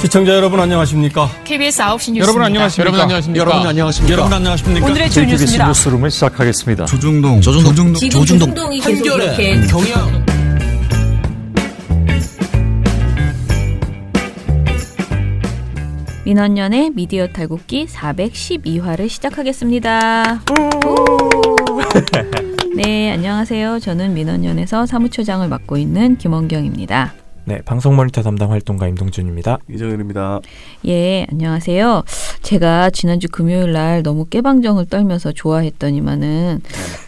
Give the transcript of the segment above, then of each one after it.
시청자 여러분 안녕하십니까? KBS 9시 뉴스 여러분 안녕하십니까? 여러분 안녕하십니까? 여러분 안녕하십니까? 여러분 안녕하십니까? 오늘의 주 뉴스입니다. 뉴스룸을 시작하겠습니다. 조중동 조중동이 계속 이렇게 경영 민원연의 미디어 탈곡기 412화를 시작하겠습니다. 네, 안녕하세요. 저는 민원연에서 사무처장을 맡고 있는 김원경입니다. 네, 방송 모니터 담당 활동가 임동준입니다. 이정현입니다. 예, 안녕하세요. 제가 지난주 금요일 날 너무 깨방정을 떨면서 좋아했더니만은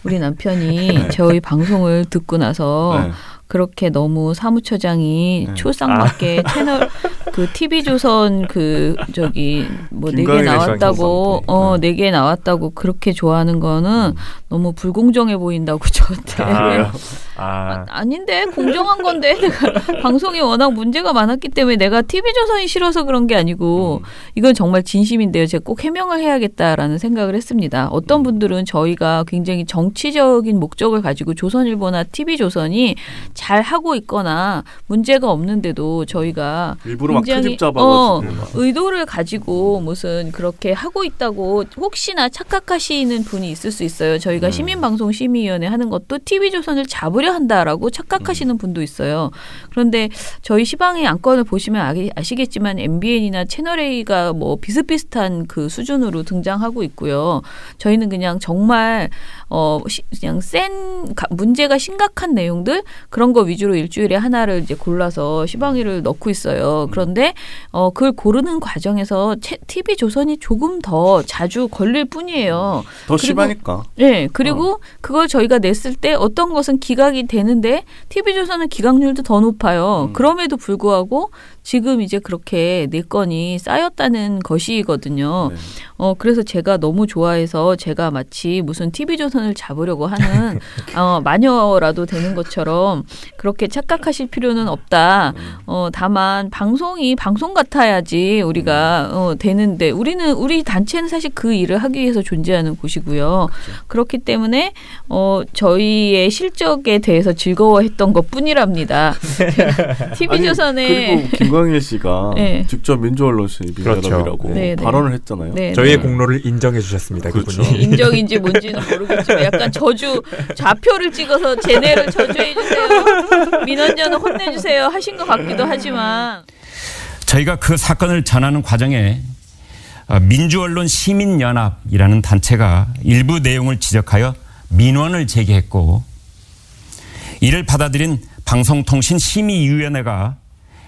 우리 남편이 저희 방송을 듣고 나서 그렇게 너무 사무처장이 촐싹맞게 채널 그 TV조선 그 저기 뭐 4개 나왔다고 4개 나왔다고 그렇게 좋아하는 거는 너무 불공정해 보인다고 저한테. 아닌데 공정한 건데 내가 방송에 워낙 문제가 많았기 때문에 내가 TV조선이 싫어서 그런 게 아니고 이건 정말 진심인데요. 제가 꼭 해명을 해야겠다라는 생각을 했습니다. 어떤 분들은 저희가 굉장히 정치적인 목적을 가지고 조선일보나 TV조선이 잘 하고 있거나 문제가 없는데도 저희가 일부러 막 트집 잡아가지고 의도를 가지고 무슨 그렇게 하고 있다고 혹시나 착각하시는 분이 있을 수 있어요. 저희가 시민방송심의위원회 하는 것도 TV조선을 잡으려 한다라고 착각하시는 분도 있어요. 그런데 저희 시방의 안건을 보시면 아시겠지만 MBN이나 채널A가 뭐 비슷비슷한 그 수준으로 등장하고 있고요. 저희는 그냥 정말 그냥 문제가 심각한 내용들 그런 거 위주로 일주일에 하나를 이제 골라서 시방위를 넣고 있어요. 그런데 그걸 고르는 과정에서 TV조선이 조금 더 자주 걸릴 뿐이에요. 더 심하니까. 네. 그리고 그걸 저희가 냈을 때 어떤 것은 기각이 되는데 TV조선은 기각률도 더 높아요. 그럼에도 불구하고 지금 이제 그렇게 4건이 쌓였다는 것이거든요. 네. 그래서 제가 너무 좋아해서 제가 마치 무슨 TV조선을 잡으려고 하는 마녀라도 되는 것처럼 그렇게 착각하실 필요는 없다. 다만 방송이 방송 같아야지 우리가 되는데 우리 단체는 사실 그 일을 하기 위해서 존재하는 곳이고요. 그렇죠. 그렇기 때문에 저희의 실적에 대해서 즐거워했던 것뿐이랍니다. TV조선에 그리고 김광일 씨가 직접 민주언론실 민주연합이라고 발언을 했잖아요. 네, 저희의 공로를 인정해 주셨습니다. 그렇죠. 그분이. 인정인지 뭔지는 모르겠지만 약간 좌표를 찍어서 쟤네를 저주해 주세요. 민원연을 혼내주세요 하신 것 같기도 하지만 저희가 그 사건을 전하는 과정에 민주언론 시민연합이라는 단체가 일부 내용을 지적하여 민원을 제기했고 이를 받아들인 방송통신심의위원회가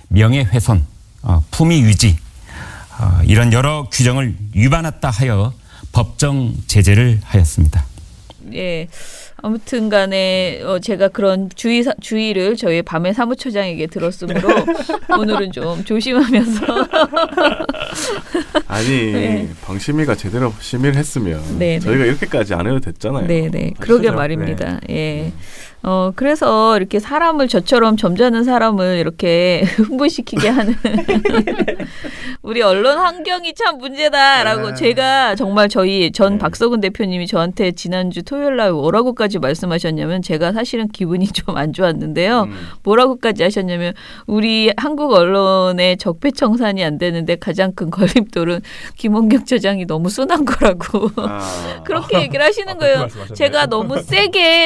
명예훼손, 품위유지 이런 여러 규정을 위반했다 하여 법정 제재를 하였습니다. 예. 아무튼 간에 제가 그런 주의를 저희 밤의 사무처장에게 들었으므로 오늘은 좀 조심하면서 아니 방심위가 제대로 심의를 했으면 저희가 이렇게까지 안 해도 됐잖아요. 네네. 그러게 말입니다. 예. 그래서 이렇게 사람을 저처럼 점잖은 사람을 이렇게 흥분시키게 하는 우리 언론 환경이 참 문제다라고 제가 정말 저희 전 박서근 대표님이 저한테 지난주 토요일 날 뭐라고까지 말씀하셨냐면 제가 사실은 기분이 좀 안 좋았는데요. 뭐라고까지 하셨냐면 우리 한국 언론의 적폐청산이 안 되는데 가장 큰 걸림돌은 김원경 처장이 너무 순한 거라고 그렇게 얘기를 하시는 거예요. 제가 너무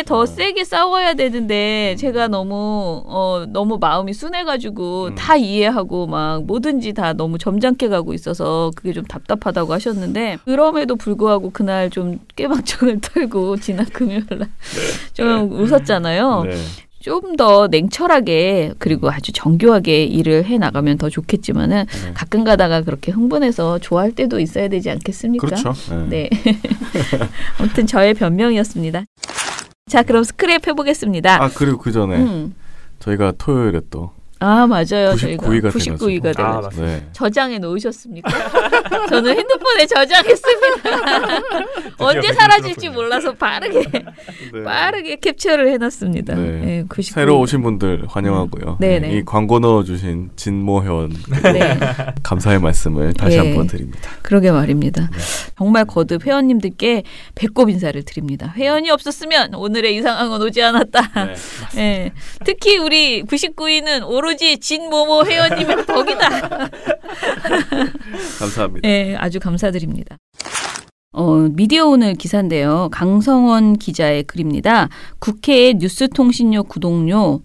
더 세게 싸워야 되는데 제가 너무 마음이 순해가지고 다 이해하고 막 뭐든지 다 너무 점잖게 가고 있어서 그게 좀 답답하다고 하셨는데 그럼에도 불구하고 그날 좀 깨방정을 털고 지난 금요일날 좀 웃었잖아요. 좀 더 냉철하게 그리고 아주 정교하게 일을 해나가면 더 좋겠지만은 가끔 가다가 그렇게 흥분해서 좋아할 때도 있어야 되지 않겠습니까? 그렇죠. 네. 아무튼 저의 변명이었습니다. 자, 그럼 스크랩 해보겠습니다. 그리고 그 전에 저희가 토요일에 또 맞아요. 99위가 돼가지고. 저장해 놓으셨습니까? 저는 핸드폰에 저장했습니다. 언제 사라질지 몰라서 빠르게 캡처를 해놨습니다. 네, 99위. 새로 오신 분들 환영하고요. 이 광고 넣어주신 진모현 감사의 말씀을 다시 한번 드립니다. 그러게 말입니다. 정말 거듭 회원님들께 배꼽 인사를 드립니다. 회원이 없었으면 오늘의 이 상황은 오지 않았다. 특히 우리 99위는 오롯이 오로지 진모모 회원님의 덕이다. 감사합니다. 네, 아주 감사드립니다. 미디어 오늘 기사인데요. 강성원 기자의 글입니다. 국회의 뉴스통신료 구독료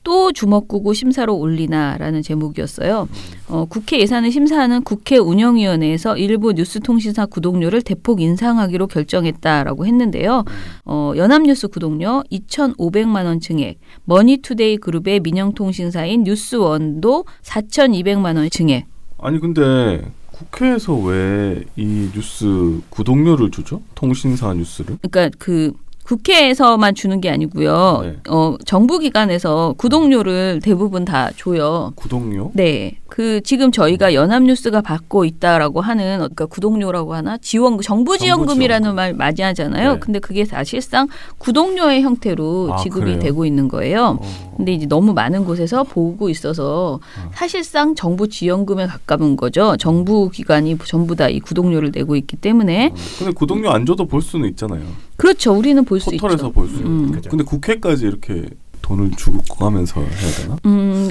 또 주먹구구 심사로 올리나라는 제목이었어요. 국회 예산을 심사하는 국회 운영위원회에서 일부 뉴스통신사 구독료를 대폭 인상하기로 결정했다라고 했는데요. 연합뉴스 구독료 2,500만 원 증액, 머니투데이 그룹의 민영통신사인 뉴스원도 4,200만 원 증액. 아니 근데 국회에서 왜 이 뉴스 구독료를 주죠? 통신사 뉴스를? 그러니까 국회에서만 주는 게 아니고요. 네. 정부기관에서 구독료를 대부분 다 줘요. 구독료? 네. 지금 저희가 연합뉴스가 받고 있다라고 하는, 그러니까 구독료라고 하나? 정부 지원금이라는 말 많이 하잖아요. 네. 근데 그게 사실상 구독료의 형태로 지급이 그래요? 되고 있는 거예요. 근데 이제 너무 많은 곳에서 보고 있어서 사실상 정부 지원금에 가까운 거죠. 정부 기관이 전부 다 이 구독료를 내고 있기 때문에. 근데 구독료 안 줘도 볼 수는 있잖아요. 그렇죠. 우리는 볼 수 있죠. 포털에서 볼 수 있는. 근데 국회까지 이렇게 돈을 주고 가면서 해야 되나?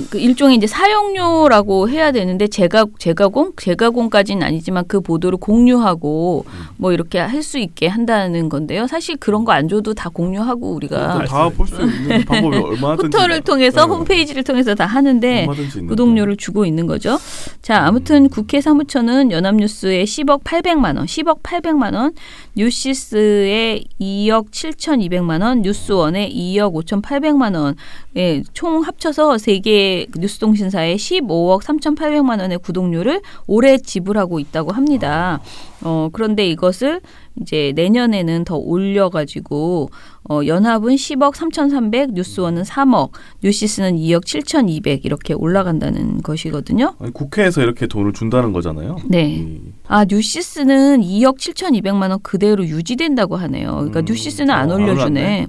그 일종의 이제 사용료라고 해야 되는데 제가공까지는 아니지만 그 보도를 공유하고 뭐 이렇게 할 수 있게 한다는 건데요. 사실 그런 거 안 줘도 다 공유하고 우리가 다 볼 수 있는 방법이 얼마든지 포털을 통해서 홈페이지를 통해서 다 하는데 구독료를 주고 있는 거죠. 자, 아무튼 국회 사무처는 연합뉴스에 10억 800만 원, 뉴시스에 2억 7,200만 원, 뉴스원에 2억 5,800만 원, 예, 총 합쳐서 3개 뉴스통신사에 15억 3,800만 원의 구독료를 올해 지불하고 있다고 합니다. 그런데 이것을 이제 내년에는 더 올려가지고 연합은 10억 3,300, 뉴스원은 3억, 뉴시스는 2억 7,200 이렇게 올라간다는 것이거든요. 아니, 국회에서 이렇게 돈을 준다는 거잖아요. 네. 뉴시스는 2억 7,200만 원 그대로 유지된다고 하네요. 그러니까 뉴시스는 안 올려주네.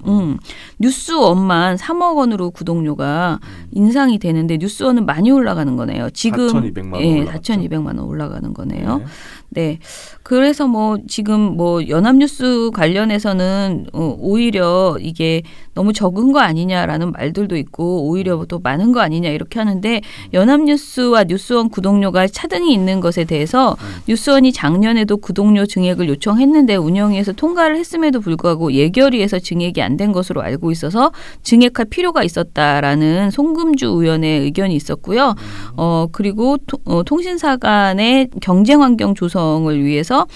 뉴스원만 3억 원으로 구독료가 인상이 되는데 뉴스원은 많이 올라가는 거네요. 지금 4,200만 원 예, 올라갔죠. 4,200만 원 올라가는 거네요. 네. 그래서 지금 연합뉴스 관련해서는 오히려 이게 너무 적은 거 아니냐라는 말들도 있고 오히려 또 많은 거 아니냐 이렇게 하는데 연합뉴스와 뉴스원 구독료가 차등이 있는 것에 대해서 뉴스원이 작년에도 구독료 증액을 요청했는데 운영위에서 통과를 했음에도 불구하고 예결위에서 증액이 안 된 것으로 알고 있어서 증액할 필요가 있었다라는 송금주 의원의 의견이 있었고요. 그리고 통신사 간의 경쟁 환경 조성을 위해서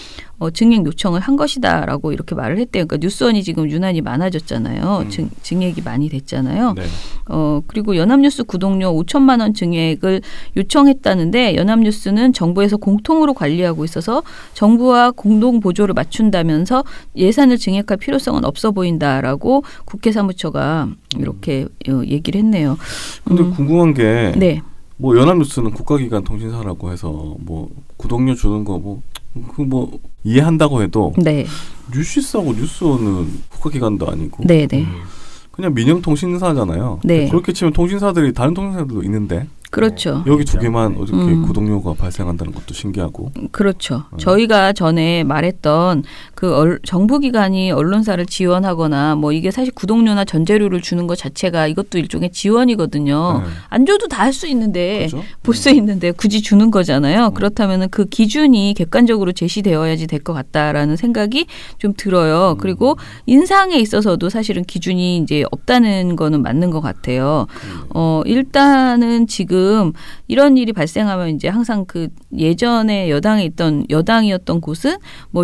증액 요청을 한 것이다라고 이렇게 말을 했대요. 그러니까 뉴스원이 지금 유난히 많아졌잖아요. 증액이 많이 됐잖아요. 네. 그리고 연합뉴스 구독료 5천만 원 증액을 요청했다는데 연합뉴스는 정부에서 공통으로 관리하고 있어서 정부와 공동 보조를 맞춘다면서 예산을 증액할 필요성은 없어 보인다라고 국회 사무처가 이렇게 얘기를 했네요. 근데 궁금한 게 네. 연합뉴스는 국가기관 통신사라고 해서 구독료 주는 거 이해한다고 해도 네. 뉴시스하고 뉴스원은 국가기관도 아니고 네네. 그냥 민영통신사잖아요. 네. 그렇게 치면 통신사들이 다른 통신사들도 있는데 그렇죠. 여기 두 개만 어떻게 구독료가 발생한다는 것도 신기하고. 그렇죠. 저희가 전에 말했던 정부기관이 언론사를 지원하거나 이게 사실 구독료나 전재료를 주는 것 자체가 이것도 일종의 지원이거든요. 네. 안 줘도 다 할 수 있는데 그렇죠? 볼 수 있는데 굳이 주는 거잖아요. 그렇다면 그 기준이 객관적으로 제시되어야지 될 것 같다라는 생각이 좀 들어요. 그리고 인상에 있어서도 사실은 기준이 이제 없다는 거는 맞는 것 같아요. 일단은 지금 이런 일이 발생하면 이제 항상 예전에 여당이었던 곳은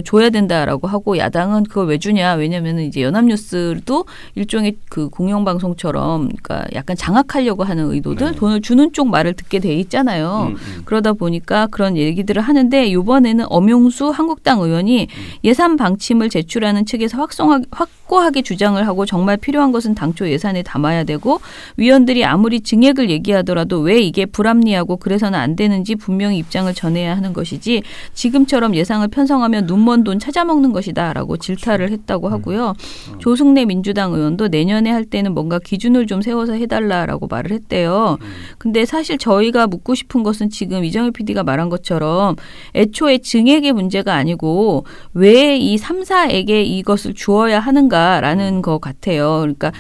줘야 된다라고 하고 야당은 그걸 왜 주냐? 왜냐면은 이제 연합뉴스도 일종의 공영방송처럼 그러니까 약간 장악하려고 하는 의도들 돈을 주는 쪽 말을 듣게 돼 있잖아요. 그러다 보니까 그런 얘기들을 하는데 이번에는 엄용수 한국당 의원이 예산 방침을 제출하는 측에서 확고하게 주장을 하고 정말 필요한 것은 당초 예산에 담아야 되고 위원들이 아무리 증액을 얘기하더라도 왜 이게 불합리하고 그래서는 안 되는지 분명히 입장을 전해야 하는 것이지 지금처럼 예상을 편성하면 눈먼 돈 찾아먹는 것이다라고 질타를 했다고 하고요. 조승래 민주당 의원도 내년에 할 때는 뭔가 기준을 좀 세워서 해달라라고 말을 했대요. 근데 사실 저희가 묻고 싶은 것은 지금 이정일 PD가 말한 것처럼 애초에 증액의 문제가 아니고 왜 이 3사에게 이것을 주어야 하는가라는 것 같아요. 그러니까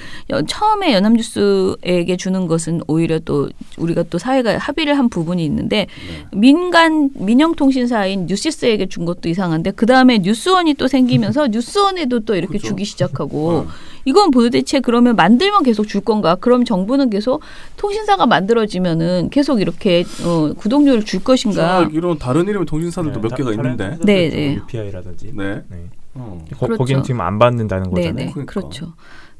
처음에 연합뉴스에게 주는 것은 오히려 또 우리가 또 사회가 합의를 한 부분이 있는데 민영통신사인 뉴시스에게 준 것도 이상한데 그 다음에 뉴스원이 또 생기면서 뉴스원에도 또 이렇게 그렇죠. 주기 시작하고 이건 도대체 그러면 만들면 계속 줄 건가? 그럼 정부는 계속 통신사가 만들어지면은 계속 이렇게 구독료를 줄 것인가? 이런 다른 이름의 통신사들도 몇 개가 있는데. 네. UPI라든지. 네. 그렇죠. 거기는 지금 안 받는다는 거잖아요. 네네. 그러니까. 그렇죠.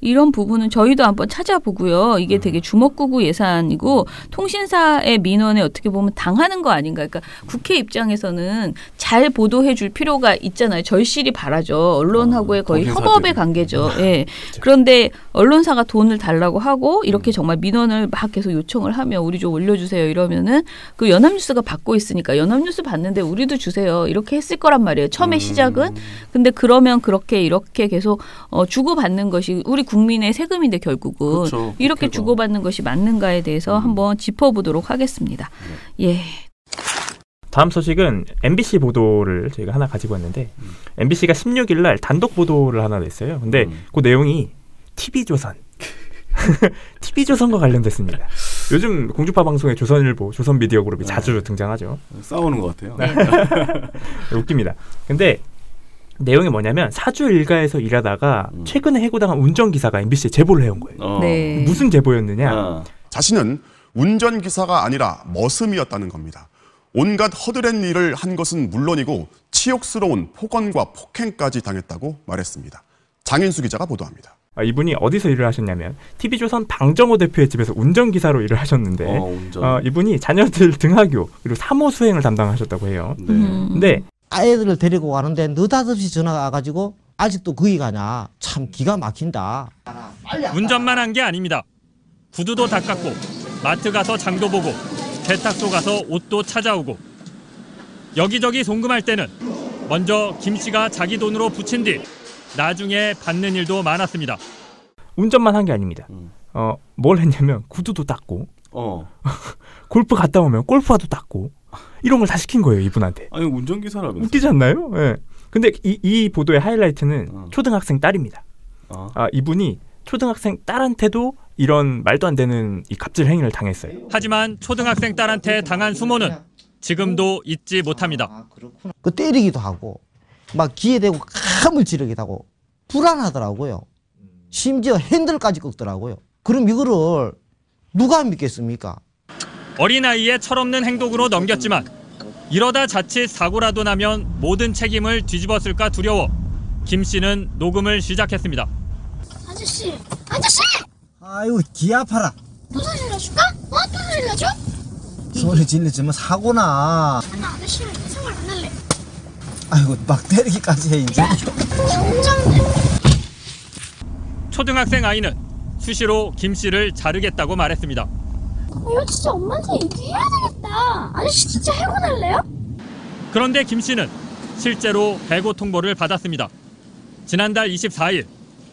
이런 부분은 저희도 한번 찾아보고요. 이게 되게 주먹구구 예산이고 통신사의 민원에 어떻게 보면 당하는 거 아닌가. 그러니까 국회 입장에서는 잘 보도해 줄 필요가 있잖아요. 절실히 바라죠. 언론하고의 거의 협업의 관계죠. 예. 그런데 언론사가 돈을 달라고 하고 이렇게 정말 민원을 막 계속 요청을 하면 우리 좀 올려주세요 이러면은 그 연합뉴스가 받고 있으니까 연합뉴스 받는데 우리도 주세요. 이렇게 했을 거란 말이에요. 처음에 시작은. 근데 그러면 이렇게 계속 주고받는 것이 우리 국민의 세금인데 결국은 그렇죠. 이렇게 주고받는 것이 맞는가에 대해서 한번 짚어보도록 하겠습니다. 예. 다음 소식은 MBC 보도를 저희가 하나 가지고 왔는데 MBC가 16일 날 단독 보도를 하나 냈어요. 근데 그 내용이 TV조선. TV조선과 관련됐습니다. 요즘 공주파 방송에 조선일보, 조선미디어그룹이 자주 등장하죠. 싸우는 것 같아요. 웃깁니다. 근데 내용이 뭐냐면 사주 일가에서 일하다가 최근에 해고당한 운전기사가 MBC에 제보를 해온 거예요. 네. 무슨 제보였느냐. 자신은 운전기사가 아니라 머슴이었다는 겁니다. 온갖 허드렛 일을 한 것은 물론이고 치욕스러운 폭언과 폭행까지 당했다고 말했습니다. 장인수 기자가 보도합니다. 이분이 어디서 일을 하셨냐면 TV조선 방정호 대표의 집에서 운전기사로 일을 하셨는데 이분이 자녀들 등하교 그리고 사모 수행을 담당하셨다고 해요. 네. 근데 아이들을 데리고 가는데 느닷없이 전화가 와가지고 아직도 거기 가냐. 참 기가 막힌다. 운전만 한 게 아닙니다. 구두도 닦았고 마트 가서 장도 보고 세탁소 가서 옷도 찾아오고 여기저기 송금할 때는 먼저 김 씨가 자기 돈으로 붙인 뒤 나중에 받는 일도 많았습니다. 운전만 한 게 아닙니다. 뭘 했냐면 구두도 닦고 골프 갔다 오면 골프화도 닦고 이런 걸 다 시킨 거예요, 이분한테. 아니 운전기사라면서. 웃기지 않나요? 네. 근데 이 보도의 하이라이트는 초등학생 딸입니다. 이분이 초등학생 딸한테도 이런 말도 안 되는 이 갑질 행위를 당했어요. 하지만 초등학생 딸한테 당한 수모는 지금도 잊지 못합니다. 그 때리기도 하고 막 귀에 대고 감을 지르기도 하고 불안하더라고요. 심지어 핸들까지 꺾더라고요. 그럼 이거를 누가 믿겠습니까? 어린아이의 철없는 행동으로 넘겼지만 이러다 자칫 사고라도 나면 모든 책임을 뒤집었을까 두려워 김 씨는 녹음을 시작했습니다. 아저씨! 아이고 귀 아파라. 또 소리 질러줄까? 또 소리 질러줘? 소리 질러주면 사고나. 나 아저씨랑 생활 안 할래. 아이고 막 때리기까지 해 이제. 정정돼. 초등학생 아이는 수시로 김 씨를 자르겠다고 말했습니다. 이거 진짜 엄마한테 얘기해야 되겠다. 아저씨 진짜 해고날래요? 그런데 김 씨는 실제로 해고 통보를 받았습니다. 지난달 24일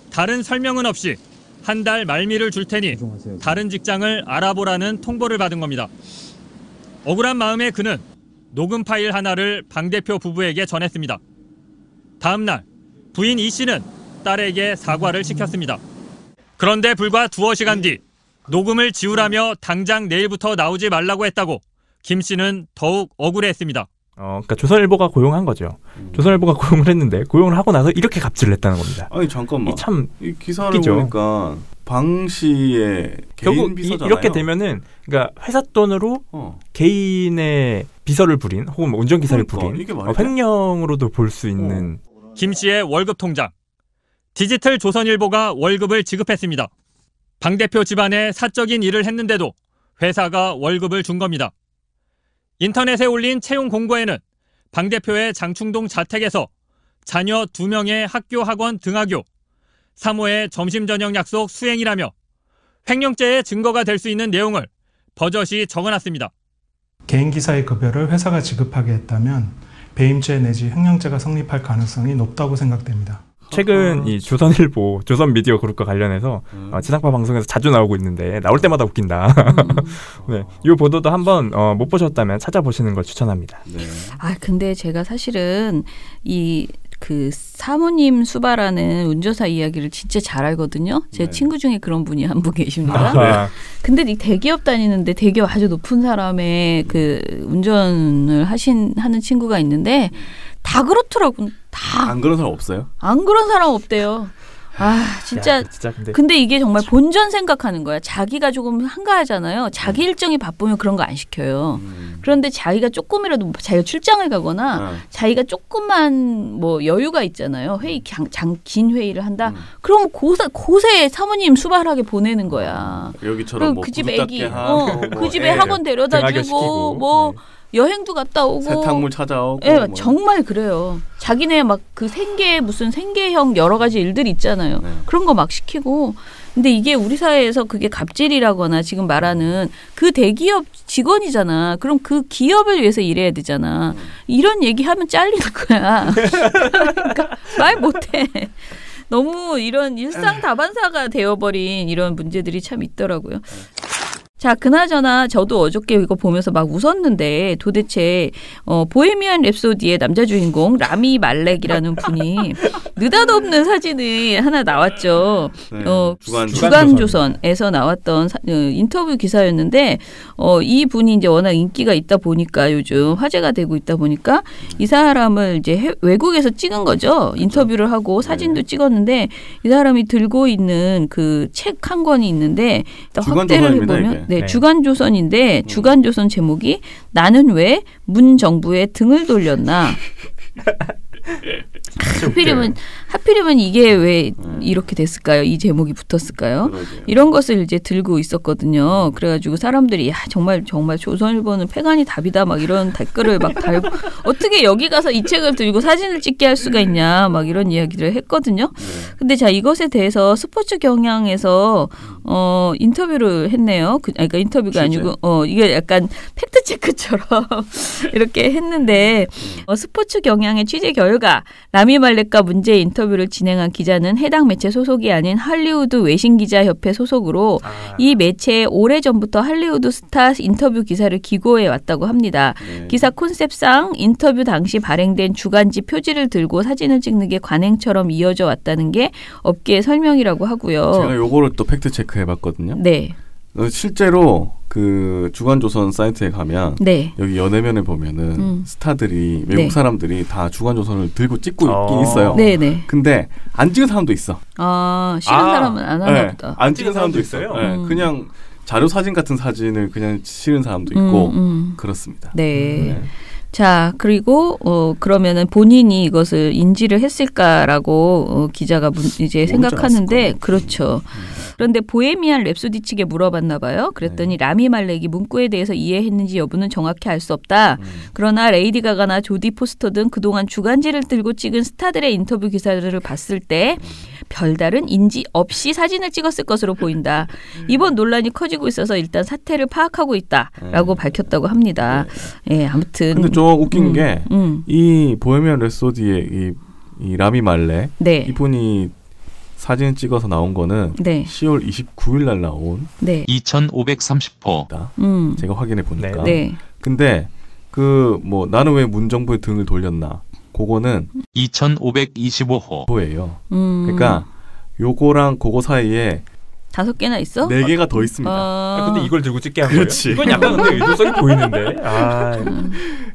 다른 설명은 없이 한 달 말미를 줄 테니 다른 직장을 알아보라는 통보를 받은 겁니다. 억울한 마음에 그는 녹음 파일 하나를 방 대표 부부에게 전했습니다. 다음 날 부인 이 씨는 딸에게 사과를 시켰습니다. 그런데 불과 두어 시간 뒤 녹음을 지우라며 당장 내일부터 나오지 말라고 했다고 김 씨는 더욱 억울해했습니다. 그러니까 조선일보가 고용한 거죠. 조선일보가 고용을 했는데 고용을 하고 나서 이렇게 갑질을 했다는 겁니다. 아니 잠깐만. 이 기사를 웃기죠. 보니까 방 씨의 개인 비서잖아요. 이렇게 되면은 그러니까 회사 돈으로 개인의 비서를 부린 혹은 뭐 운전기사를 부린 횡령으로도 볼 수 있는 김 씨의 월급 통장. 디지털 조선일보가 월급을 지급했습니다. 방 대표 집안에 사적인 일을 했는데도 회사가 월급을 준 겁니다. 인터넷에 올린 채용 공고에는 방 대표의 장충동 자택에서 자녀 2명의 학교 학원 등하교, 사모의 점심 저녁 약속 수행이라며 횡령죄의 증거가 될 수 있는 내용을 버젓이 적어놨습니다. 개인 기사의 급여를 회사가 지급하게 했다면 배임죄 내지 횡령죄가 성립할 가능성이 높다고 생각됩니다. 최근 이 조선일보, 조선미디어그룹과 관련해서 지상파 방송에서 자주 나오고 있는데 나올 때마다 웃긴다. 네, 이 보도도 한번 못 보셨다면 찾아보시는 걸 추천합니다. 네. 근데 제가 사실은 이 그 사모님 수발하는 운전사 이야기를 진짜 잘 알거든요. 제 친구 중에 그런 분이 한 분 계십니다. 근데 이 대기업 다니는데 대기업 아주 높은 사람의 그 운전을 하는 친구가 있는데 다 그렇더라고. 다. 안 그런 사람 없어요? 안 그런 사람 없대요. 진짜 근데 이게 정말 본전 생각하는 거야. 자기가 조금 한가하잖아요. 자기 일정이 바쁘면 그런 거 안 시켜요. 그런데 자기가 조금이라도 자기가 출장을 가거나 자기가 조금만 뭐 여유가 있잖아요. 회의 긴 회의를 한다. 그럼 고세 사모님 수발하게 보내는 거야. 여기처럼 뭐 그 집 애기 그 집에 애 학원 데려다주고 뭐 여행도 갔다 오고 세탁물 찾아오고 정말 그래요. 자기네 막 그 무슨 생계형 여러 가지 일들이 있잖아요. 그런 거 막 시키고. 근데 이게 우리 사회에서 그게 갑질이라거나 지금 말하는 그 대기업 직원이잖아. 그럼 그 기업을 위해서 일해야 되잖아. 이런 얘기하면 잘리는 거야. 그러니까 말 못해. 너무 이런 일상 다반사가 되어버린 이런 문제들이 참 있더라고요. 자, 그나저나 저도 어저께 이거 보면서 막 웃었는데 도대체 보헤미안 랩소디의 남자 주인공 라미 말렉이라는 분이 느닷없는 사진이 하나 나왔죠. 주간조선에서 나왔던 인터뷰 기사였는데 이 분이 이제 워낙 인기가 있다 보니까 요즘 화제가 되고 있다 보니까 이 사람을 이제 외국에서 찍은 거죠. 인터뷰를 하고 사진도 찍었는데 이 사람이 들고 있는 그 책 한 권이 있는데 확대를 해보면 네, 주간조선인데 주간조선 제목이 나는 왜 문 정부에 등을 돌렸나. 하필이면 이게 왜 이렇게 됐을까요? 이 제목이 붙었을까요? 이런 것을 이제 들고 있었거든요. 그래가지고 사람들이 정말 조선일보는 패관이 답이다 막 이런 댓글을 막 달고 어떻게 여기 가서 이 책을 들고 사진을 찍게 할 수가 있냐 막 이런 이야기를 했거든요. 근데 자 이것에 대해서 스포츠 경향에서 인터뷰를 했네요. 그러니까 인터뷰가 아니고 이게 약간 팩트 체크처럼 이렇게 했는데 스포츠 경향의 취재 결과 라미 말렉과 문제의 인터뷰를 진행한 기자는 해당 매체 소속이 아닌 할리우드 외신기자협회 소속으로 이 매체에 오래전부터 할리우드 스타 인터뷰 기사를 기고해 왔다고 합니다. 기사 콘셉트상 인터뷰 당시 발행된 주간지 표지를 들고 사진을 찍는 게 관행처럼 이어져 왔다는 게 업계의 설명이라고 하고요. 제가 요거를 또 팩트 체크해봤거든요. 네. 실제로 그 주간조선 사이트에 가면 여기 연예면에 보면은 스타들이 외국 사람들이 다 주간조선을 들고 찍고 있긴 있어요. 네네. 근데 안 찍은 사람도 있어. 싫은 사람은 안 하나 보다. 안 찍은 사람도 있어요. 그냥 자료 사진 같은 사진을 그냥 실은 사람도 있고 그렇습니다. 네. 자, 그리고 그러면은 본인이 이것을 인지를 했을까라고 기자가 이제 생각하는데 그렇죠. 그런데 보헤미안 랩소디 측에 물어봤나 봐요. 그랬더니 라미 말렉이 문구에 대해서 이해했는지 여부는 정확히 알 수 없다. 그러나 레이디 가가나 조디 포스터 등 그동안 주간지를 들고 찍은 스타들의 인터뷰 기사들을 봤을 때 별다른 인지 없이 사진을 찍었을 것으로 보인다. 이번 논란이 커지고 있어서 일단 사태를 파악하고 있다라고 밝혔다고 합니다. 예, 아무튼. 근데 좀 웃긴 게 이 보헤미안 랩소디의 이 라미 말렉 이분이 사진 찍어서 나온 거는 10월 29일 날 나온 2530호. 제가 확인해 보니까. 근데 그 뭐 나는 왜 문정부의 등을 돌렸나? 그거는 2525호예요. 그러니까 요거랑 그거 사이에 5개나 있어? 4개가 더 있습니다. 근데 이걸 들고 찍게 한 그렇지. 거예요? 이건 약간 근데 의도성이 보이는데.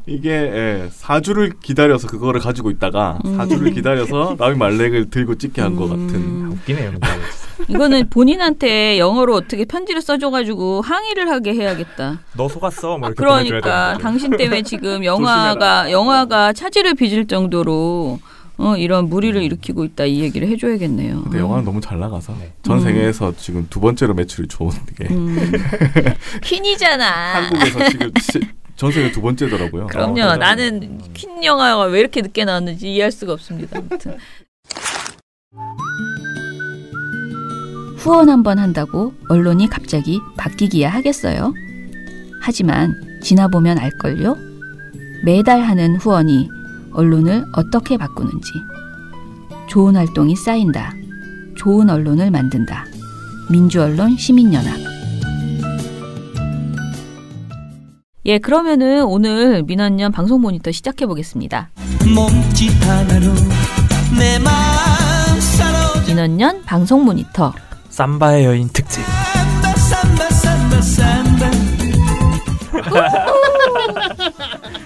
이게 4주를 기다려서 그거를 가지고 있다가 4주를 기다려서 라미 말렉을 들고 찍게 한 것 같은. 웃기네요. 이거는 본인한테 영어로 어떻게 편지를 써줘가지고 항의를 하게 해야겠다. 너 속았어. 뭐 이렇게 그러니까 당신 때문에 지금 영화가 차질을 빚을 정도로 이런 무리를 일으키고 있다 이 얘기를 해줘야겠네요. 근데 영화는 너무 잘 나가서 전 세계에서 지금 2번째로 매출이 좋은 게 퀸이잖아. 한국에서 지금 전 세계 2번째더라고요. 그럼요. 나는 퀸 영화가 왜 이렇게 늦게 나왔는지 이해할 수가 없습니다. 아무튼. 후원 한번 한다고 언론이 갑자기 바뀌기야 하겠어요. 하지만 지나보면 알걸요. 매달 하는 후원이 언론을 어떻게 바꾸는지. 좋은 활동이 쌓인다. 좋은 언론을 만든다. 민주언론 시민연합. 예, 그러면은 오늘 민원연 방송 모니터 시작해 보겠습니다. 몸짓 하나로 민원년 방송 모니터 삼바의 여인 특집.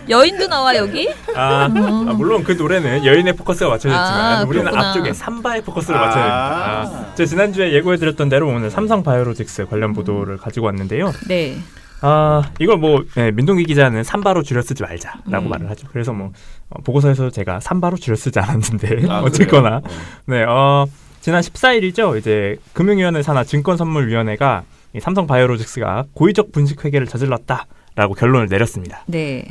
여인도 나와 여기? 물론 그 노래는 여인의 포커스가 맞춰졌지만 우리는 그렇구나. 앞쪽에 삼바의 포커스를 맞춰야 됩니다. 제가 지난주에 예고해드렸던 대로 오늘 삼성바이오로직스 관련 보도를 가지고 왔는데요. 네. 이걸 민동기 기자는 삼바로 줄여 쓰지 말자라고 말을 하죠. 그래서 보고서에서 제가 삼바로 줄여 쓰지 않았는데 어쨌거나 네, 지난 14일이죠. 이제 금융위원회 산하 증권선물위원회가 이 삼성바이오로직스가 고의적 분식 회계를 저질렀다라고 결론을 내렸습니다. 네.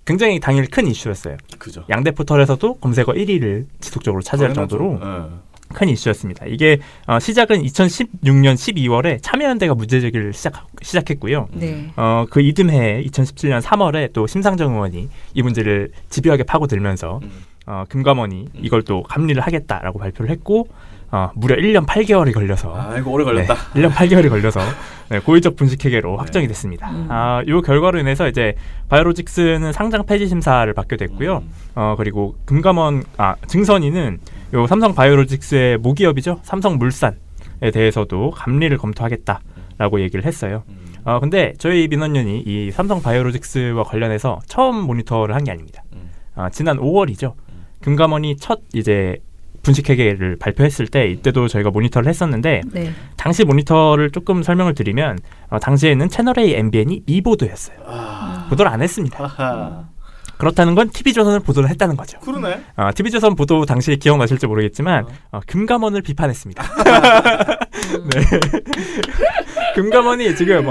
굉장히 당일 큰 이슈였어요. 그죠. 양대 포털에서도 검색어 1위를 지속적으로 차지할 정도로 큰 이슈였습니다. 이게 시작은 2016년 12월에 참여연대가 문제 제기를 시작했고요. 네. 그 이듬해 2017년 3월에 또 심상정 의원이 이 문제를 집요하게 파고들면서 금감원이 이걸 또 감리를 하겠다라고 발표를 했고 무려 1년 8개월이 걸려서 이거 오래 걸렸다. 네, 1년 8개월이 걸려서 고의적 분식회계로 확정이 됐습니다. 이 결과로 인해서 이제 바이오로직스는 상장 폐지 심사를 받게 됐고요. 그리고 금감원 증선위는 요 삼성 바이오로직스의 모기업이죠. 삼성물산에 대해서도 감리를 검토하겠다라고 얘기를 했어요. 근데 저희 민원연이 이 삼성 바이오로직스와 관련해서 처음 모니터를 한 게 아닙니다. 지난 5월이죠. 금감원이 첫 이제 분식회계를 발표했을 때 이때도 저희가 모니터를 했었는데 네. 당시 모니터를 조금 설명을 드리면 당시에는 채널A MBN이 미보도였어요. 보도를 안 했습니다. 그렇다는 건 TV조선을 보도를 했다는 거죠. 그러네. TV조선 보도 당시에 기억나실지 모르겠지만 금감원을 비판했습니다. 네. 금감원이 지금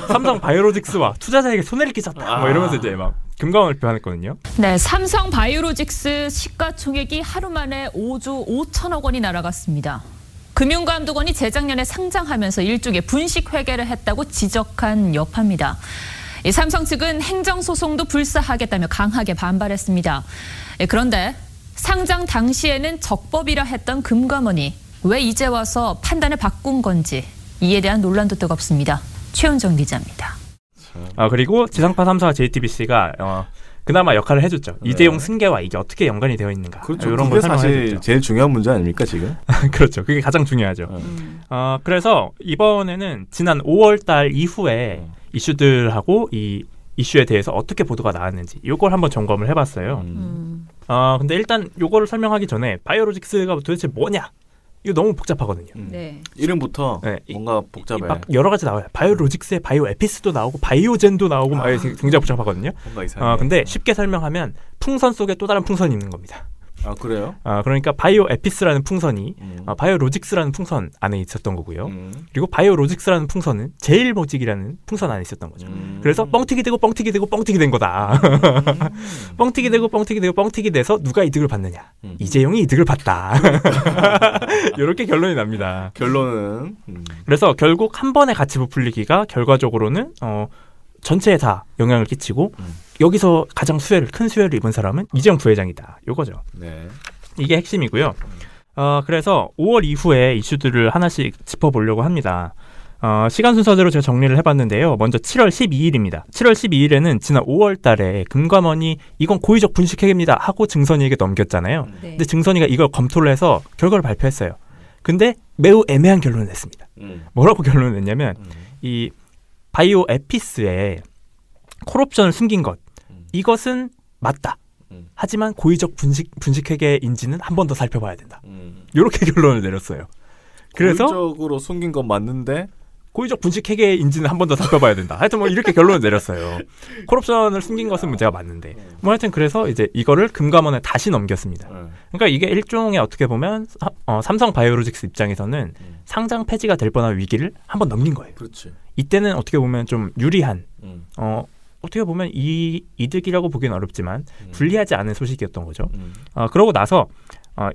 삼성 바이오로직스와 투자자에게 손해를 끼쳤다. 이러면서 이제 막 금감원을 비판했거든요. 네, 삼성 바이오로직스 시가총액이 하루 만에 5조 5천억 원이 날아갔습니다. 금융감독원이 재작년에 상장하면서 일종의 분식회계를 했다고 지적한 여파입니다. 삼성 측은 행정소송도 불사하겠다며 강하게 반발했습니다. 그런데 상장 당시에는 적법이라 했던 금감원이 왜 이제 와서 판단을 바꾼 건지 이에 대한 논란도 뜨겁습니다. 최은정 기자입니다. 그리고 지상파 3사와 JTBC가 그나마 역할을 해줬죠. 네. 이재용 승계와 이게 어떻게 연관이 되어 있는가. 그렇죠. 이런 그게 걸 사실 설명해줬죠. 제일 중요한 문제 아닙니까 지금? 그렇죠. 그게 가장 중요하죠. 그래서 이번에는 지난 5월달 이후에 이슈들하고 이 이슈에 대해서 어떻게 보도가 나왔는지 이걸 한번 점검을 해봤어요. 근데 일단 이거를 설명하기 전에 바이오로직스가 도대체 뭐냐? 이거 너무 복잡하거든요. 네. 이름부터 뭔가 복잡해. 막 여러 가지 나와요. 바이오로직스에 바이오에피스도 나오고 바이오젠도 나오고 막 굉장히 복잡하거든요. 뭔가 이상해. 근데 쉽게 설명하면 풍선 속에 또 다른 풍선이 있는 겁니다. 그래요? 그러니까 바이오에피스라는 풍선이 바이오로직스라는 풍선 안에 있었던 거고요. 그리고 바이오로직스라는 풍선은 제일모직이라는 풍선 안에 있었던 거죠. 그래서 뻥튀기 되고 뻥튀기 되고 뻥튀기 된 거다. 뻥튀기 되고 뻥튀기 되고 뻥튀기 돼서 누가 이득을 받느냐? 이재용이 이득을 봤다. 이렇게 결론이 납니다. 결론은 그래서 결국 한 번에 같이 부풀리기가 결과적으로는 전체에 다 영향을 끼치고 여기서 가장 큰 수혜를 입은 사람은 이재용 부회장이다. 요거죠. 네. 이게 핵심이고요. 그래서 5월 이후에 이슈들을 하나씩 짚어보려고 합니다. 시간 순서대로 제가 정리를 해봤는데요. 먼저 7월 12일입니다. 7월 12일에는 지난 5월 달에 금감원이 이건 고의적 분식회계입니다 하고 증선위에게 넘겼잖아요. 네. 근데 증선위가 이걸 검토를 해서 결과를 발표했어요. 근데 매우 애매한 결론을 냈습니다. 뭐라고 결론을 냈냐면 이 바이오에피스에 콜옵션을 숨긴 것 이것은 맞다. 하지만 고의적 분식회계인지는 한 번 더 살펴봐야 된다. 이렇게 결론을 내렸어요. 그래서 고의적으로 숨긴 건 맞는데 고의적 분식회계인지는 한 번 더 살펴봐야 된다. 하여튼 이렇게 결론을 내렸어요. 콜옵션을 숨긴 것은 문제가 맞는데 하여튼 그래서 이제 이거를 금감원에 다시 넘겼습니다. 그러니까 이게 일종의 어떻게 보면 삼성 바이오로직스 입장에서는 상장 폐지가 될 뻔한 위기를 한 번 넘긴 거예요. 그렇지. 이때는 어떻게 보면 좀 유리한 어떻게 보면 이득이라고 보기는 어렵지만 불리하지 않은 소식이었던 거죠. 그러고 나서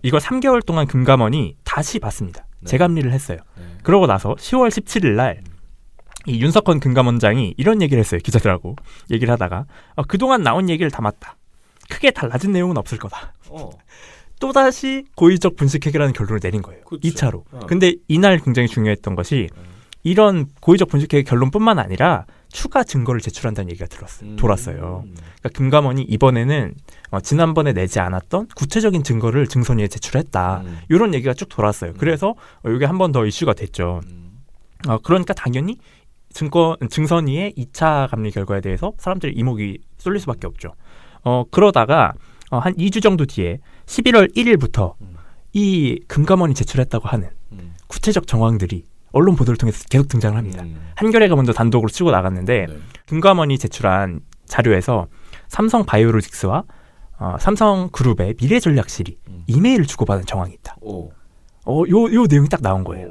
이걸 3개월 동안 금감원이 다시 봤습니다. 재감리를 했어요. 그러고 나서 10월 17일 날 이 윤석헌 금감원장이 이런 얘기를 했어요. 기자들하고 얘기를 하다가 그동안 나온 얘기를 담았다. 크게 달라진 내용은 없을 거다. 또다시 고의적 분식회계라는 결론을 내린 거예요. 그렇죠. 2차로. 근데 이날 굉장히 중요했던 것이 이런 고의적 분식회계 결론뿐만 아니라 추가 증거를 제출한다는 얘기가 돌았어요. 그러니까 금감원이 이번에는 지난번에 내지 않았던 구체적인 증거를 증선위에 제출했다. 이런 얘기가 쭉 돌았어요. 그래서 이게 한 번 더 이슈가 됐죠. 그러니까 당연히 증선위의 2차 감리 결과에 대해서 사람들이 이목이 쏠릴 수밖에 없죠. 그러다가 한 2주 정도 뒤에 11월 1일부터 이 금감원이 제출했다고 하는 구체적 정황들이 언론 보도를 통해서 계속 등장을 합니다. 한겨레가 먼저 단독으로 치고 나갔는데 금감원이 제출한 자료에서 삼성바이오로직스와 삼성그룹의 미래전략실이 이메일을 주고받은 정황이 있다. 요 내용이 딱 나온 거예요.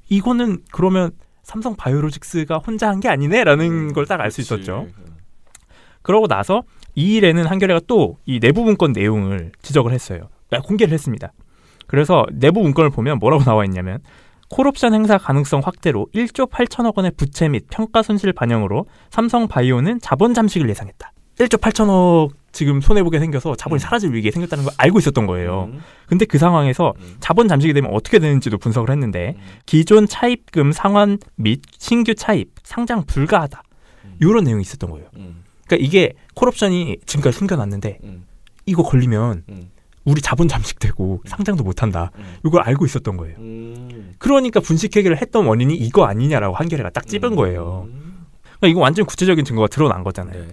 이거는 그러면 삼성바이오로직스가 혼자 한 게 아니네라는 걸 딱 알 수 있었죠. 그러고 나서 이 일에는 한겨레가 또 이 내부 문건 내용을 지적을 했어요. 공개를 했습니다. 그래서 내부 문건을 보면 뭐라고 나와 있냐면 콜옵션 행사 가능성 확대로 1조 8천억 원의 부채 및 평가 손실 반영으로 삼성바이오는 자본 잠식을 예상했다. 1조 8천억 지금 손해보게 생겨서 자본이 사라질 위기에 생겼다는 걸 알고 있었던 거예요. 근데 그 상황에서 자본 잠식이 되면 어떻게 되는지도 분석을 했는데 기존 차입금 상환 및 신규 차입, 상장 불가하다. 이런 내용이 있었던 거예요. 그러니까 이게 콜옵션이 지금까지 숨겨놨는데 이거 걸리면 우리 자본 잠식되고 상장도 못한다. 이걸 알고 있었던 거예요. 그러니까 분식회계를 했던 원인이 이거 아니냐라고 한겨레가 딱 찝은 거예요. 그러니까 이거 완전 구체적인 증거가 드러난 거잖아요.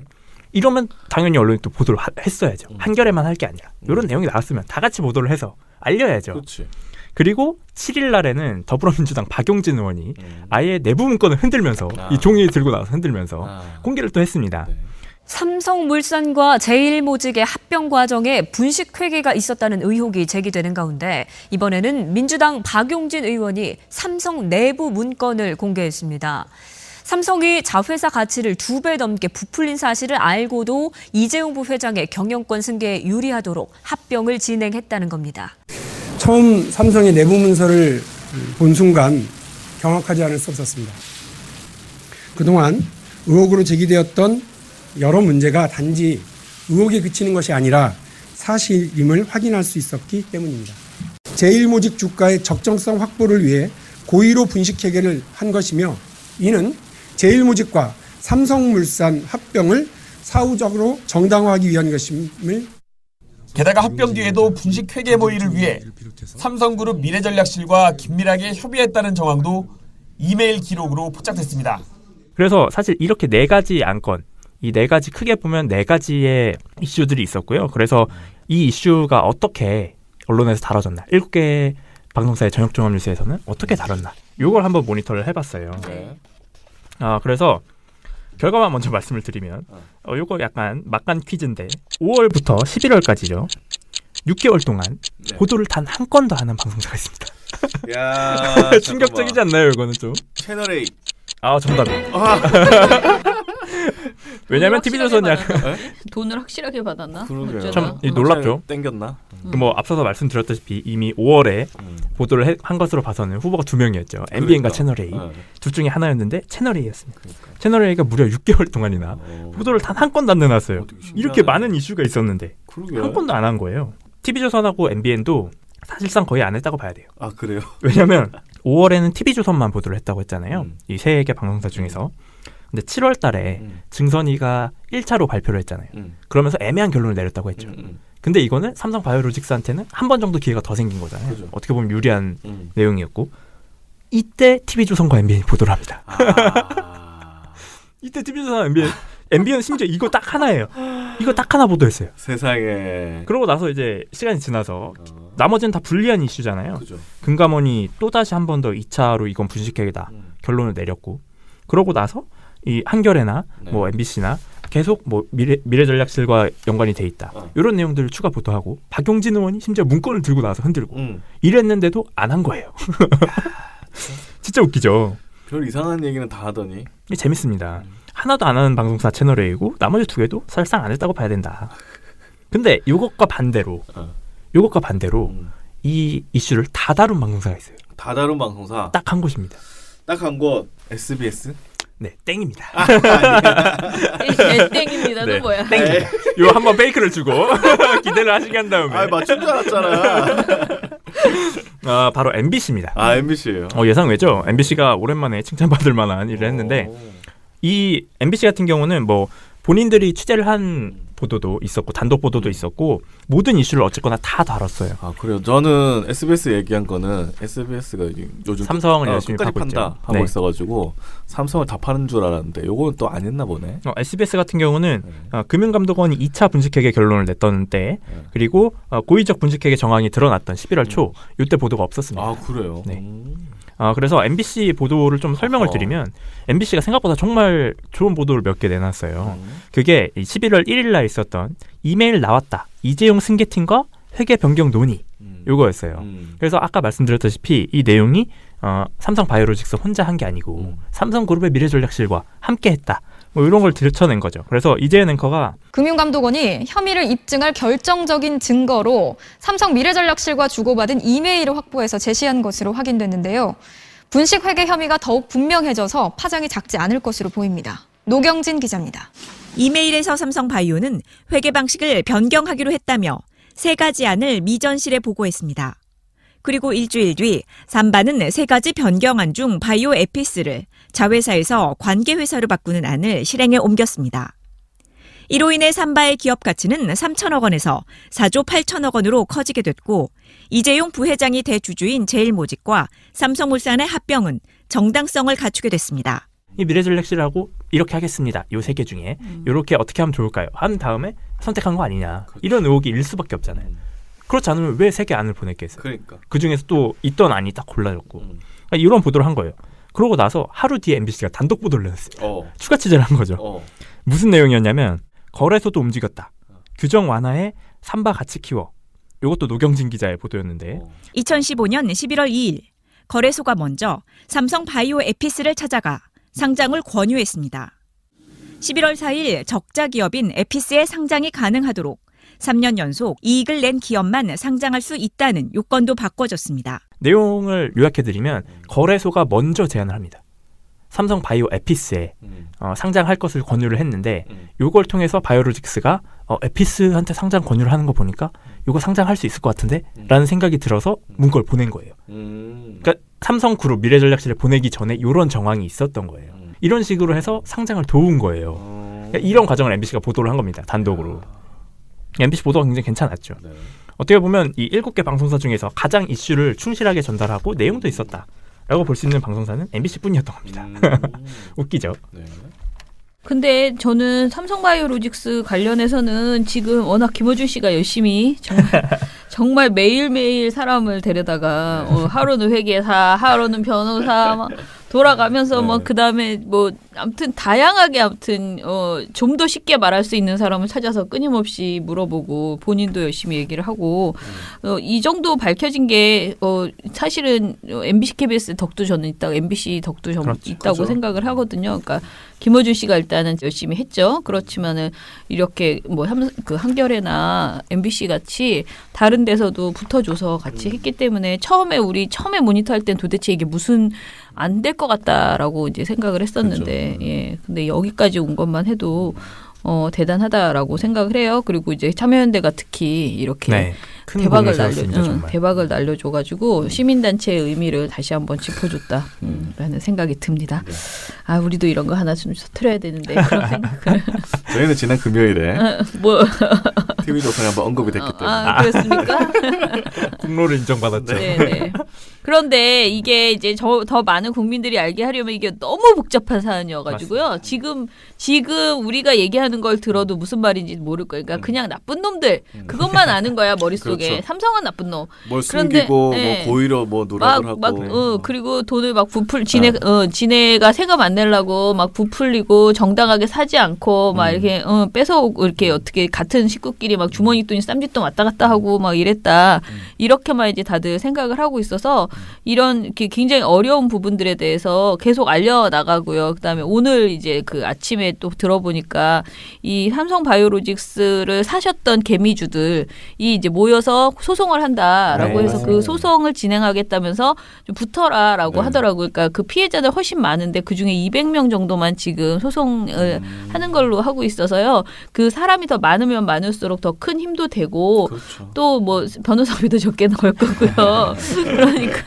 이러면 당연히 언론이 또 보도를 했어야죠. 한겨레만 할 게 아니라. 이런 내용이 나왔으면 다 같이 보도를 해서 알려야죠. 그렇지. 그리고 7일 날에는 더불어민주당 박용진 의원이 아예 내부 문건을 흔들면서 이 종이 들고 나와서 흔들면서 공개를 또 했습니다. 삼성물산과 제일모직의 합병 과정에 분식회계가 있었다는 의혹이 제기되는 가운데 이번에는 민주당 박용진 의원이 삼성 내부 문건을 공개했습니다. 삼성이 자회사 가치를 2배 넘게 부풀린 사실을 알고도 이재용 부회장의 경영권 승계에 유리하도록 합병을 진행했다는 겁니다. 처음 삼성의 내부 문서를 본 순간 경악하지 않을 수 없었습니다. 그동안 의혹으로 제기되었던 여러 문제가 단지 의혹에 그치는 것이 아니라 사실임을 확인할 수 있었기 때문입니다. 제일모직 주가의 적정성 확보를 위해 고의로 분식회계를 한 것이며 이는 제일모직과 삼성물산 합병을 사후적으로 정당화하기 위한 것임을 게다가 합병 뒤에도 분식회계 모의를 위해 삼성그룹 미래전략실과 긴밀하게 협의했다는 정황도 이메일 기록으로 포착됐습니다. 그래서 사실 이렇게 네 가지 안건, 이 네 가지 크게 보면 네 가지의 이슈들이 있었고요. 그래서 이 이슈가 어떻게 언론에서 다뤄졌나, 7개의 방송사의 저녁 종합 뉴스에서는 어떻게 다뤘나, 이걸 한번 모니터를 해봤어요. 그래서 결과만 먼저 말씀을 드리면 요거 약간 막간 퀴즈인데 5월부터 11월까지죠. 6개월 동안 보도를 단 한 건도 안 한 방송사가 있습니다. 야, 충격적이지 않나요, 이거는 좀? 채널A. 정답이에요. 왜냐면 TV조선이 돈을 확실하게 받았나? 참 놀랍죠. 땡겼나? 뭐 앞서서 말씀드렸다시피 이미 5월에 보도를 한 것으로 봐서는 후보가 2명이었죠. MBN과 채널A. 둘 중에 하나였는데 채널A였습니다. 채널A가 무려 6개월 동안이나 보도를 단 한 건도 안 내놨어요. 이렇게 많은 이슈가 있었는데 한 건도 안 한 거예요. TV조선하고 MBN도 사실상 거의 안 했다고 봐야 돼요. 아, 그래요? 왜냐면 5월에는 TV조선만 보도를 했다고 했잖아요. 이 3개 방송사 중에서. 근데 7월 달에 증선위가 1차로 발표를 했잖아요. 그러면서 애매한 결론을 내렸다고 했죠. 근데 이거는 삼성바이오로직스한테는 한 번 정도 기회가 더 생긴 거잖아요. 그죠. 어떻게 보면 유리한 내용이었고 이때 TV조선과 MBN이 보도를 합니다. 이때 TV조선과 MBN은 심지어 이거 딱 하나예요. 이거 딱 하나 보도했어요. 세상에. 그러고 나서 이제 시간이 지나서 나머지는 다 불리한 이슈잖아요. 그죠. 금감원이 또다시 한 번 더 2차로 이건 분식회계다 결론을 내렸고 그러고 나서 이 한겨레나 뭐 MBC나 계속 뭐 미래전략실과 연관이 돼 있다. 이런 내용들을 추가 보도하고 박용진 의원이 심지어 문건을 들고 나와서 흔들고 이랬는데도 안 한 거예요. 진짜 웃기죠. 별 이상한 얘기는 다 하더니. 재밌습니다. 하나도 안 하는 방송사 채널A이고 나머지 2개도 사실상 안 했다고 봐야 된다. 근데 이것과 반대로 이 이슈를 다 다룬 방송사가 있어요. 다 다룬 방송사? 딱 한 곳입니다. 딱 한 곳? SBS? 네, 땡입니다. 땡입니다는 네, 뭐야? 땡. 이거 한번 페이크를 주고 기대를 하시게 한 다음에. 맞춘 줄 알았잖아. 바로 MBC입니다. MBC예요. 예상 외죠. MBC가 오랜만에 칭찬받을 만한 일을 했는데 이 MBC 같은 경우는 뭐 본인들이 취재를 한 보도도 있었고 단독 보도도 있었고 모든 이슈를 어쨌거나 다 다뤘어요. 아 그래요. 저는 SBS 얘기한 거는 SBS가 요즘 삼성을 열심히 파고 판다 하고 있어가지고 삼성을 다 파는 줄 알았는데 요거는 또 안 했나 보네. SBS 같은 경우는 금융감독원이 2차 분식회계 결론을 냈던 때 그리고 고의적 분식회계 정황이 드러났던 11월 초 이때 보도가 없었습니다. 아 그래요. 네. 그래서 MBC 보도를 좀 설명을 드리면 MBC가 생각보다 정말 좋은 보도를 몇 개 내놨어요. 그게 11월 1일 날 있었던 이메일 나왔다. 이재용 승계팀과 회계 변경 논의. 요거였어요. 그래서 아까 말씀드렸다시피 이 내용이 삼성바이오로직스 혼자 한 게 아니고 삼성그룹의 미래전략실과 함께 했다. 뭐 이런 걸 들춰낸 거죠. 그래서 이재현 앵커가 금융감독원이 혐의를 입증할 결정적인 증거로 삼성 미래전략실과 주고받은 이메일을 확보해서 제시한 것으로 확인됐는데요. 분식회계 혐의가 더욱 분명해져서 파장이 작지 않을 것으로 보입니다. 노경진 기자입니다. 이메일에서 삼성바이오는 회계 방식을 변경하기로 했다며 3가지 안을 미전실에 보고했습니다. 그리고 일주일 뒤 삼바는 3가지 변경안 중 바이오 에피스를 자회사에서 관계회사로 바꾸는 안을 실행에 옮겼습니다. 이로 인해 삼바의 기업 가치는 3천억 원에서 4조 8천억 원으로 커지게 됐고 이재용 부회장이 대주주인 제일모직과 삼성물산의 합병은 정당성을 갖추게 됐습니다. 이 미래전략실하고 이렇게 하겠습니다. 요 3개 중에 이렇게 어떻게 하면 좋을까요? 한 다음에 선택한 거 아니냐. 그렇죠. 이런 의혹이 일 수밖에 없잖아요. 그렇지 않으면 왜 3개 안을 보냈겠어요? 그러니까. 그중에서 또 있던 안이 딱 골라졌고 그러니까 이런 보도를 한 거예요. 그러고 나서 하루 뒤에 MBC가 단독 보도를 내놨어요. 추가 취재를 한 거죠. 무슨 내용이었냐면 거래소도 움직였다. 규정 완화에 삼바 같이 키워. 이것도 노경진 기자의 보도였는데 2015년 11월 2일 거래소가 먼저 삼성 바이오 에피스를 찾아가 상장을 권유했습니다. 11월 4일 적자 기업인 에피스의 상장이 가능하도록 3년 연속 이익을 낸 기업만 상장할 수 있다는 요건도 바꿔줬습니다. 내용을 요약해드리면 거래소가 먼저 제안을 합니다. 삼성 바이오 에피스에 상장할 것을 권유를 했는데 이걸 통해서 바이오로직스가 에피스한테 상장 권유를 하는 거 보니까 이거 상장할 수 있을 것 같은데? 라는 생각이 들어서 문건을 보낸 거예요. 그러니까 삼성그룹 미래전략실에 보내기 전에 이런 정황이 있었던 거예요. 이런 식으로 해서 상장을 도운 거예요. 그러니까 이런 과정을 MBC가 보도를 한 겁니다. 단독으로. MBC 보도가 굉장히 괜찮았죠. 네. 어떻게 보면 이 7개 방송사 중에서 가장 이슈를 충실하게 전달하고 내용도 있었다라고 볼 수 있는 방송사는 MBC뿐이었던 겁니다. 웃기죠. 네. 근데 저는 삼성바이오로직스 관련해서는 지금 워낙 김어준 씨가 열심히 정말 매일매일 사람을 데려다가 하루는 회계사, 하루는 변호사 막 돌아가면서 뭐 그다음에 뭐 아무튼 다양하게 좀 더 쉽게 말할 수 있는 사람을 찾아서 끊임없이 물어보고 본인도 열심히 얘기를 하고 이 정도 밝혀진 게 사실은 MBC KBS 덕도 저는 있다고 MBC 덕도 있다고 생각을 하거든요. 그러니까 김어준 씨가 일단은 열심히 했죠. 그렇지만은 이렇게 뭐 한겨레나 MBC 같이 다른 데서도 붙어줘서 같이 했기 때문에 처음에 모니터할 땐 도대체 이게 무슨 안 될 것 같다라고 이제 생각을 했었는데, 예. 근데 여기까지 온 것만 해도 대단하다라고 생각을 해요. 그리고 이제 참여연대가 특히 이렇게 대박을 날려줘가지고 시민단체의 의미를 다시 한번 짚어줬다라는 생각이 듭니다. 네. 아, 우리도 이런 거 하나 좀 터뜨려야 되는데 그런 생각을. 저희는 지난 금요일에 TV조선에 한번 언급이 됐기 때문에. 그렇습니까? 공로를 인정받았죠. 네. 그런데 이게 이제 더 많은 국민들이 알게 하려면 이게 너무 복잡한 사안이어가지고요. 지금 우리가 얘기하는 걸 들어도 무슨 말인지 모를 거예요. 그러니까 그냥 나쁜 놈들 그것만 아는 거야 머릿속에. 그렇죠. 삼성은 나쁜 놈. 뭘 숨기고 뭐 고의로 뭐 노력을 하고. 그리고 돈을 막 지네가 세금 안 내려고 막 부풀리고 정당하게 사지 않고 막 이렇게 뺏어오고 이렇게 어떻게 같은 식구끼리 막 주머니 돈이 쌈짓돈 왔다 갔다 하고 막 이랬다. 이렇게만 이제 다들 생각을 하고 있어서 이런 굉장히 어려운 부분들에 대해서 계속 알려나가고요. 그다음에 오늘 이제 그 아침에 또 들어보니까 이 삼성바이오로직스를 사셨던 개미주들이 이제 모여서 소송을 한다라고 해서 그 소송을 진행하겠다면서 좀 붙어라라고 하더라고요. 그러니까 그 피해자들 훨씬 많은데 그중에 200명 정도만 지금 소송을 하는 걸로 하고 있어서요. 그 사람이 더 많으면 많을수록 더 큰 힘도 되고 또 뭐 변호사비도 적게 나올 거고요. 그러니까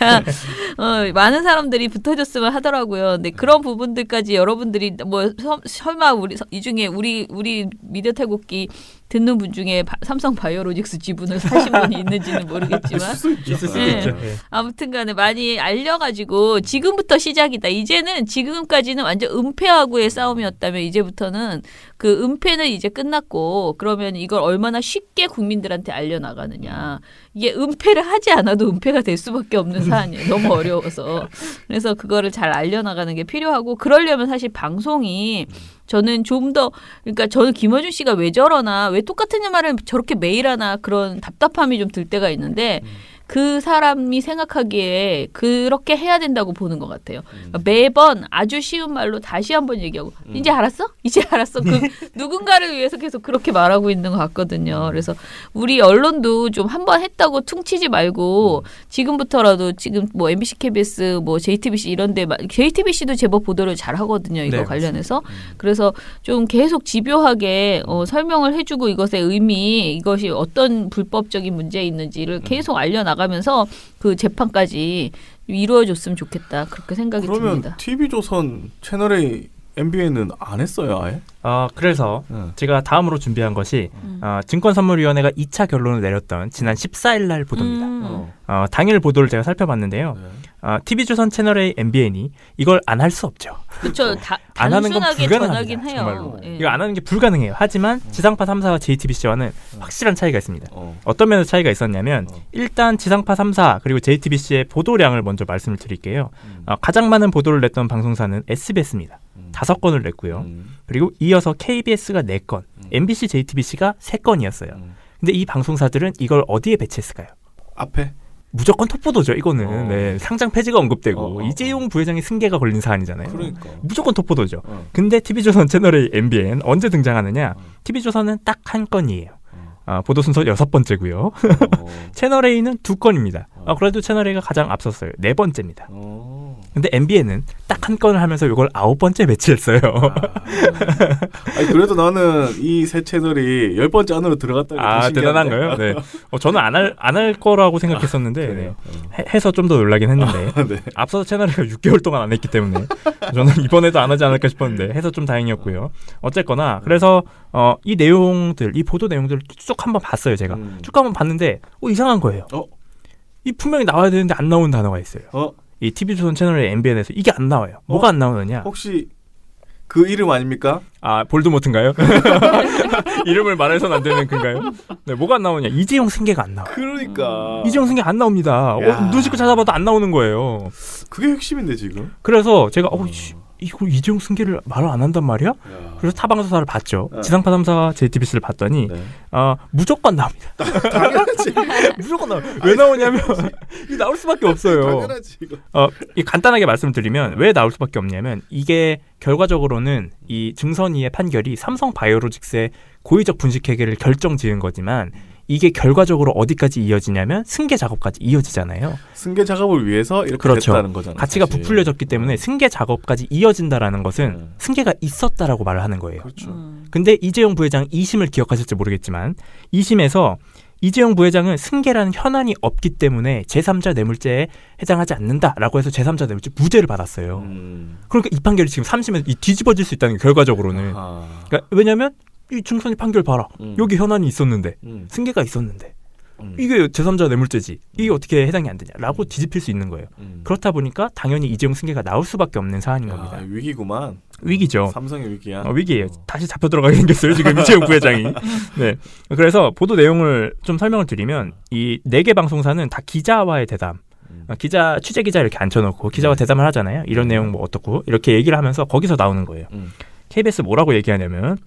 많은 사람들이 붙어줬으면 하더라고요. 근데 그런 부분들까지 여러분들이 뭐 설마 우리 이 중에 우리 미디어 탈곡기 듣는 분 중에 삼성 바이오로직스 지분을 사신 분이 있는지는 모르겠지만 있을 수도 있죠. 아무튼간에 많이 알려가지고 지금부터 시작이다. 이제는 지금까지는 완전 은폐하고의 싸움이었다면 이제부터는 그 은폐는 이제 끝났고 그러면 이걸 얼마나 쉽게 국민들한테 알려나가느냐. 이게 은폐를 하지 않아도 은폐가 될 수밖에 없는 사안이에요. 너무 어려워서. 그래서 그거를 잘 알려나가는 게 필요하고 그러려면 사실 방송이 저는 좀 더 그러니까 저는 김어준 씨가 왜 저러나 왜 똑같은 말을 저렇게 매일 하나 그런 답답함이 좀 들 때가 있는데 그 사람이 생각하기에 그렇게 해야 된다고 보는 것 같아요. 그러니까 매번 아주 쉬운 말로 다시 한번 얘기하고 이제 알았어? 이제 알았어? 그 누군가를 위해서 계속 그렇게 말하고 있는 것 같거든요. 그래서 우리 언론도 좀 한번 했다고 퉁치지 말고 지금부터라도 지금 뭐 MBC, KBS, 뭐 JTBC 이런데 JTBC도 제법 보도를 잘 하거든요. 이거 관련해서. 그래서 좀 계속 집요하게 설명을 해주고 이것의 의미, 이것이 어떤 불법적인 문제 있는지를 계속 알려나가 가면서 그 재판까지 이루어졌으면 좋겠다. 그렇게 생각이 듭니다. 그러면 TV조선 채널A MBN은 안 했어요, 아예? 그래서 제가 다음으로 준비한 것이 증권선물위원회가 2차 결론을 내렸던 지난 14일 날 보도입니다. 당일 보도를 제가 살펴봤는데요. TV조선 채널A MBN이 이걸 안 할 수 없죠. 그렇죠. 안 하는 건 단순하게 전하긴 해요. 정말로. 이거 안 하는 게 불가능해요. 하지만 지상파 3사와 JTBC와는 확실한 차이가 있습니다. 어떤 면에서 차이가 있었냐면 일단 지상파 3사 그리고 JTBC의 보도량을 먼저 말씀을 드릴게요. 가장 많은 보도를 냈던 방송사는 SBS입니다. 5건을 냈고요. 그리고 이어서 KBS가 4건, MBC, JTBC가 3건이었어요. 근데 이 방송사들은 이걸 어디에 배치했을까요? 앞에? 무조건 톱보도죠. 이거는 네, 상장 폐지가 언급되고 이재용 부회장의 승계가 걸린 사안이잖아요. 그러니까. 무조건 톱보도죠. 근데 TV조선 채널A MBN 언제 등장하느냐? TV조선은 딱 한 건이에요. 보도 순서 6번째고요. 채널A는 2건입니다. 그래도 채널A가 가장 앞섰어요. 4번째입니다. 근데 MBN은 딱 한 건을 하면서 이걸 9번째 배치했어요. 아니, 그래도 나는 이 세 채널이 10번째 안으로 들어갔다는 게 대단한 거예요? 네. 저는 안 할 거라고 생각했었는데 해서 좀 더 놀라긴 했는데 네. 앞서서 채널A가 6개월 동안 안 했기 때문에 저는 이번에도 안 하지 않을까 싶었는데 해서 좀 다행이었고요. 어쨌거나 그래서 이 내용들, 이 보도 내용들을 쭉 한번 봤어요. 제가 쭉 한번 봤는데 이상한 거예요. 이 분명히 나와야 되는데 안 나오는 단어가 있어요. 이 TV조선 채널의 MBN에서 이게 안 나와요. 뭐가 안 나오느냐? 혹시 그 이름 아닙니까? 볼드모트인가요? 이름을 말해서는 안 되는 그인가요? 네, 뭐가 안 나오냐? 이재용 승계가 안 나와요. 그러니까. 이재용 승계 안 나옵니다. 눈 씻고 찾아봐도 안 나오는 거예요. 그게 핵심인데 지금. 그래서 제가 이거 이재용 승계를 말을 안 한단 말이야? 그래서 타방송사를 봤죠. 지상파 3사와 JTBC를 봤더니 무조건 나옵니다. 당연하지. 무조건 나와요. 왜 나오냐면 이 나올 수밖에 없어요. 당연하지. 이 간단하게 말씀드리면 왜 나올 수밖에 없냐면 이게 결과적으로는 이 증선이의 판결이 삼성 바이오로직스의 고의적 분식회계를 결정지은 거지만 이게 결과적으로 어디까지 이어지냐면 승계 작업까지 이어지잖아요. 승계 작업을 위해서 이렇게 됐다는 거잖아요. 가치가 부풀려졌기 때문에 승계 작업까지 이어진다라는 것은 승계가 있었다라고 말을 하는 거예요. 그렇죠. 근데 이재용 부회장 2심을 기억하실지 모르겠지만 2심에서 이재용 부회장은 승계라는 현안이 없기 때문에 제3자 뇌물죄에 해당하지 않는다라고 해서 제3자 뇌물죄 무죄를 받았어요. 그러니까 이 판결이 지금 3심에서 뒤집어질 수 있다는 게 결과적으로는. 그러니까 왜냐하면 이 증선이 판결 봐라. 여기 현안이 있었는데 승계가 있었는데 이게 제3자 뇌물죄지. 이게 어떻게 해당이 안 되냐라고 뒤집힐 수 있는 거예요. 그렇다 보니까 당연히 이재용 승계가 나올 수밖에 없는 사안인 겁니다. 위기구만. 위기죠. 삼성의 위기야. 위기예요. 다시 잡혀 들어가게 생겼어요. 지금 이재용 부회장이. 네. 그래서 보도 내용을 좀 설명을 드리면 이 4개 방송사는 다 기자와의 대담. 취재 기자 이렇게 앉혀놓고 기자와 대담을 하잖아요. 이런 내용 뭐 어떻고 이렇게 얘기를 하면서 거기서 나오는 거예요. KBS 뭐라고 얘기하냐면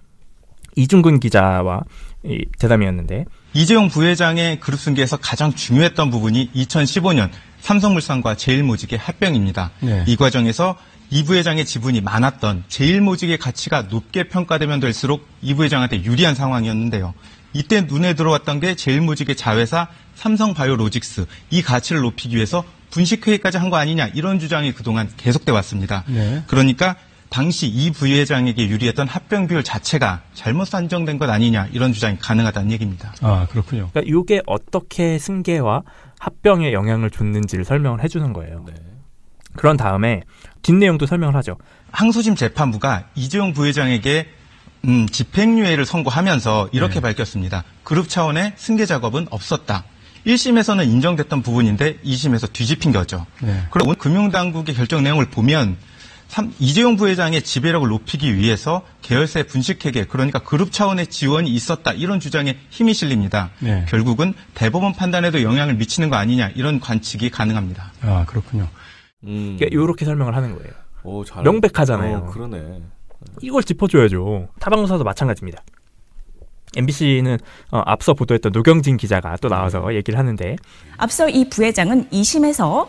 이중근 기자와 이 대담이었는데 이재용 부회장의 그룹 승계에서 가장 중요했던 부분이 2015년 삼성물산과 제일모직의 합병입니다. 네. 이 과정에서 이 부회장의 지분이 많았던 제일모직의 가치가 높게 평가되면 될수록 이 부회장한테 유리한 상황이었는데요. 이때 눈에 들어왔던 게 제일모직의 자회사 삼성바이오로직스, 이 가치를 높이기 위해서 분식회의까지 한 거 아니냐, 이런 주장이 그동안 계속돼 왔습니다. 네. 그러니까 당시 이 부회장에게 유리했던 합병 비율 자체가 잘못 산정된 것 아니냐 이런 주장이 가능하다는 얘기입니다. 아 그렇군요. 그러니까 이게 어떻게 승계와 합병에 영향을 줬는지를 설명을 해주는 거예요. 네. 그런 다음에 뒷내용도 설명을 하죠. 항소심 재판부가 이재용 부회장에게 집행유예를 선고하면서 이렇게 밝혔습니다. 그룹 차원의 승계 작업은 없었다. 1심에서는 인정됐던 부분인데 2심에서 뒤집힌 거죠. 네. 그럼 금융당국의 결정 내용을 보면 이재용 부회장의 지배력을 높이기 위해서 계열사의 분식회계, 그러니까 그룹 차원의 지원이 있었다, 이런 주장에 힘이 실립니다. 네. 결국은 대법원 판단에도 영향을 미치는 거 아니냐, 이런 관측이 가능합니다. 아 그렇군요. 그러니까 이렇게 설명을 하는 거예요. 명백하잖아요. 그러네. 이걸 짚어줘야죠. 타방송사도 마찬가지입니다. MBC는 앞서 보도했던 노경진 기자가 또 나와서 얘기를 하는데, 앞서 이 부회장은 2심에서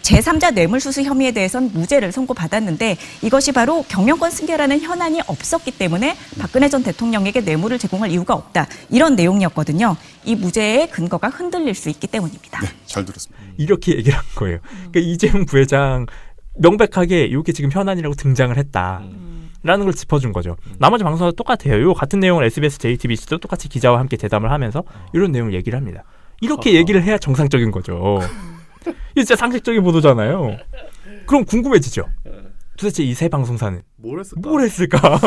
제3자 뇌물수수 혐의에 대해서는 무죄를 선고받았는데 이것이 바로 경영권 승계라는 현안이 없었기 때문에 박근혜 전 대통령에게 뇌물을 제공할 이유가 없다, 이런 내용이었거든요. 이 무죄의 근거가 흔들릴 수 있기 때문입니다. 네, 잘 들었습니다. 이렇게 얘기를 한 거예요. 그러니까 이재용 부회장 명백하게 이게 지금 현안이라고 등장을 했다. 라는 걸 짚어준 거죠. 나머지 방송도 똑같아요. 요 같은 내용을 SBS, JTBC도 똑같이 기자와 함께 대담을 하면서 이런 내용을 얘기를 합니다. 이렇게 얘기를 해야 정상적인 거죠. 이게 진짜 상식적인 보도잖아요. 그럼 궁금해지죠. 도대체 이 세 방송사는 뭘 했을까?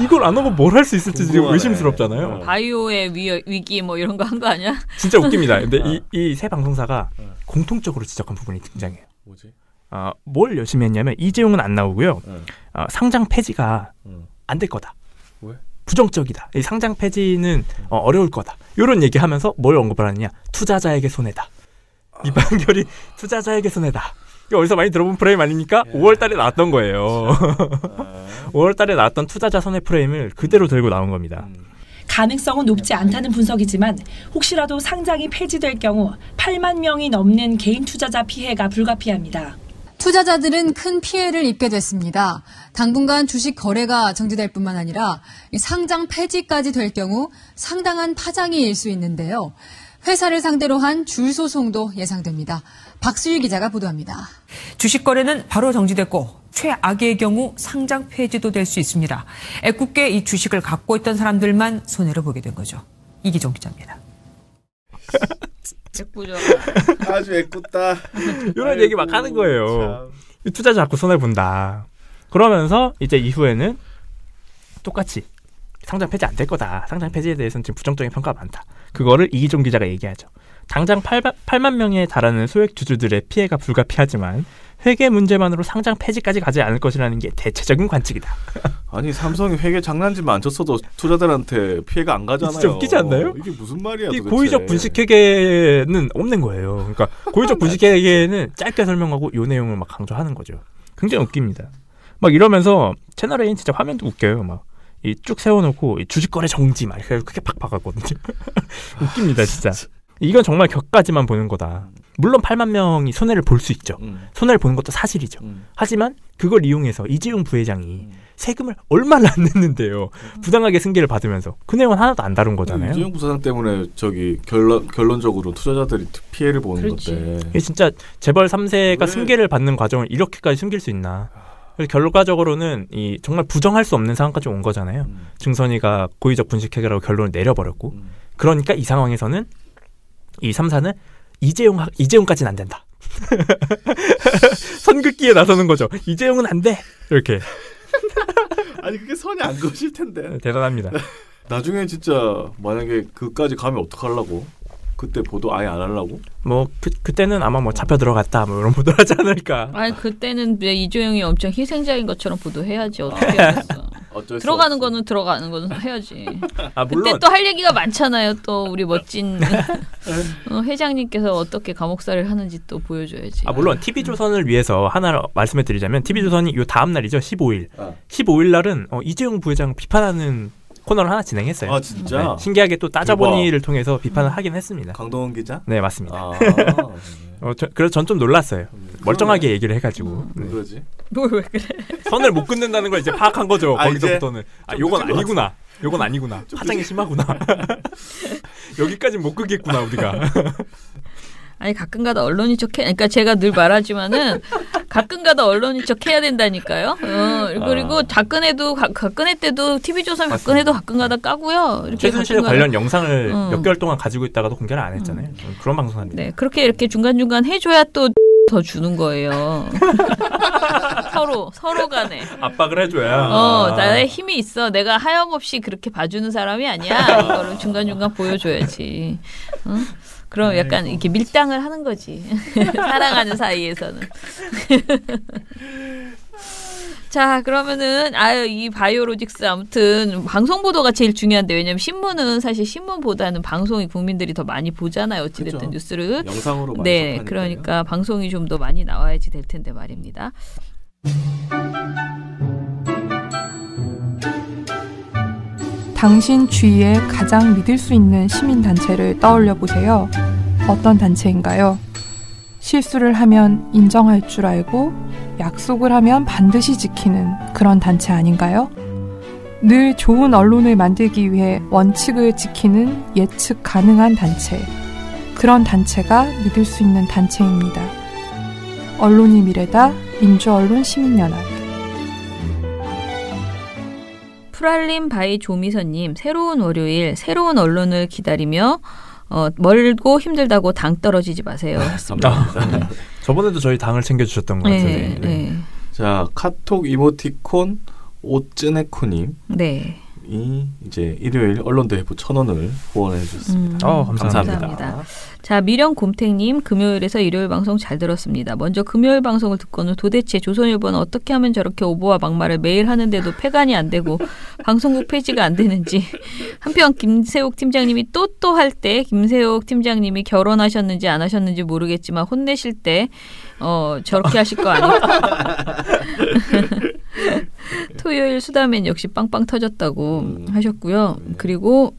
이걸 안 하고 뭘 할 수 있을지 지금 의심스럽잖아요. 바이오의 위기 뭐 이런 거 한 거 아니야? 진짜 웃깁니다. 근데 이 세 방송사가 공통적으로 지적한 부분이 등장해요. 뭐지? 뭘 열심히 했냐면 이재용은 안 나오고요. 상장 폐지가 안 될 거다. 왜? 부정적이다. 이 상장 폐지는 어려울 거다. 이런 얘기하면서 뭘 언급을 하느냐? 투자자에게 손해다. 이 판결이 투자자에게 손해다. 이거 어디서 많이 들어본 프레임 아닙니까? 5월달에 나왔던 거예요. 5월달에 나왔던 투자자 손해 프레임을 그대로 들고 나온 겁니다. 가능성은 높지 않다는 분석이지만 혹시라도 상장이 폐지될 경우 8만 명이 넘는 개인 투자자 피해가 불가피합니다. 투자자들은 큰 피해를 입게 됐습니다. 당분간 주식 거래가 정지될 뿐만 아니라 상장 폐지까지 될 경우 상당한 파장이 일 수 있는데요. 회사를 상대로 한 줄 소송도 예상됩니다. 박수일 기자가 보도합니다. 주식 거래는 바로 정지됐고 최악의 경우 상장 폐지도 될 수 있습니다. 애꿎게 이 주식을 갖고 있던 사람들만 손해를 보게 된 거죠. 이기종 기자입니다. 애꿎죠. 아주 애꿎다. 이런 얘기 막 하는 거예요. 투자자 자꾸 손해 본다. 그러면서 이제 이후에는 똑같이 상장 폐지 안 될 거다. 상장 폐지에 대해서는 지금 부정적인 평가가 많다. 그거를 이기종 기자가 얘기하죠. 당장 8만 명에 달하는 소액 주주들의 피해가 불가피하지만 회계 문제만으로 상장 폐지까지 가지 않을 것이라는 게 대체적인 관측이다. 아니 삼성이 회계 장난질만 안 쳤어도 투자들한테 피해가 안 가잖아요. 진짜 웃기지 않나요? 이게 무슨 말이야 이 도대체. 고의적 분식회계는 없는 거예요. 그러니까 고의적 분식회계는 짧게 설명하고 이 내용을 막 강조하는 거죠. 굉장히 웃깁니다. 막 이러면서 채널A는 진짜 화면도 웃겨요. 막 이 쭉 세워놓고 이 주식거래 정지 막 이렇게 크게 팍 박았거든요. 웃깁니다 진짜. 이건 정말 격까지만 보는 거다. 물론 8만 명이 손해를 볼 수 있죠. 손해를 보는 것도 사실이죠. 하지만 그걸 이용해서 이재용 부회장이 세금을 얼마나 안 냈는데요. 부당하게 승계를 받으면서 그 내용은 하나도 안 다룬 거잖아요. 이재용 부사장 때문에 결론적으로 투자자들이 피해를 보는 건데. 이게 진짜 재벌 3세가 승계를 받는 과정을 이렇게까지 숨길 수 있나. 그래서 결과적으로는 이 정말 부정할 수 없는 상황까지 온 거잖아요. 증선이가 고의적 분식회계라고 결론을 내려버렸고. 그러니까 이 상황에서는 이 3사는 이재용까지는 안 된다. 선긋기에 나서는 거죠. 이재용은 안 돼. 이렇게. 아니 그게 선이 안 그어질 텐데. 대단합니다. 나중에 진짜 만약에 그까지 가면 어떡하려고? 그때 보도 아예 안 하려고? 뭐 그때는 아마 뭐 잡혀 들어갔다 뭐 이런 보도를 하지 않을까. 아니 그때는 이재용이 엄청 희생자인 것처럼 보도해야지. 어떻게 하겠어. 들어가는 거는 해야지. 물론. 그때 또 할 얘기가 많잖아요. 또 우리 멋진 회장님께서 어떻게 감옥살이를 하는지 또 보여줘야지. 물론 TV조선을 위해서 하나 말씀해 드리자면 TV조선이 요 다음 날이죠. 15일. 15일 날은 이재용 부회장 비판하는 코너를 하나 진행했어요. 아 진짜? 네, 신기하게 또 따져보니를 통해서 비판을 하긴 했습니다. 강동원 기자? 네 맞습니다. 그래서 전 좀 놀랐어요. 멀쩡하게 얘기를 해가지고. 왜 그러지? 왜 그래? 선을 못 끊는다는 걸 이제 파악한 거죠. 거기서부터는. 요건 아니구나. 요건 아니구나. 파장이 심하구나. 여기까지는 못 끄겠구나 우리가. 아니 가끔가다 언론인 척해. 그러니까 제가 늘 말하지만은 가끔가다 언론인 척해야 된다니까요. 그리고 박근혜 때도 TV조선 박근혜도 가끔가다 까고요. 이렇게 최순실 관련 영상을 몇 개월 동안 가지고 있다가도 공개를 안 했잖아요. 그런 방송합니다. 네, 그렇게 이렇게 중간중간 해줘야 또 더 주는 거예요. 서로 간에 압박을 해줘야. 나의 힘이 있어. 내가 하염없이 그렇게 봐주는 사람이 아니야. 이거를 중간중간 보여줘야지. 그럼 약간 이렇게 밀당을 하는 거지. 사랑하는 사이에서는. 자, 그러면은 이 바이오로직스 아무튼 방송 보도가 제일 중요한데 왜냐면 신문은 사실 신문보다는 방송이 국민들이 더 많이 보잖아요. 어찌 됐든 뉴스를. 영상으로 많이 네, 그러니까 방송이 좀 더 많이 나와야지 될 텐데 말입니다. 당신 주위에 가장 믿을 수 있는 시민단체를 떠올려 보세요. 어떤 단체인가요? 실수를 하면 인정할 줄 알고 약속을 하면 반드시 지키는 그런 단체 아닌가요? 늘 좋은 언론을 만들기 위해 원칙을 지키는 예측 가능한 단체. 그런 단체가 믿을 수 있는 단체입니다. 언론이 미래다. 민주언론 시민연합. 프랄림 바이 조미선님, 새로운 월요일, 새로운 언론을 기다리며 멀고 힘들다고 당 떨어지지 마세요. 저번에도 저희 당을 챙겨주셨던 것 같은데. 네. 자, 카톡 이모티콘 오쯔네코님. 네. 이 이제 일요일 언론대회부 1,000원을 후원해 주셨습니다. 감사합니다. 자, 미령곰탱님, 금요일에서 일요일 방송 잘 들었습니다. 먼저 금요일 방송을 듣고는 도대체 조선일보는 어떻게 하면 저렇게 오보와 막말을 매일 하는데도 폐간이 안 되고 방송국 폐지가 안 되는지. 한편 김세옥 팀장님이 또 할 때 김세옥 팀장님이 결혼하셨는지 안 하셨는지 모르겠지만 혼내실 때 저렇게 하실 거 아닐까. 토요일 수다맨 역시 빵빵 터졌다고 하셨고요. 그리고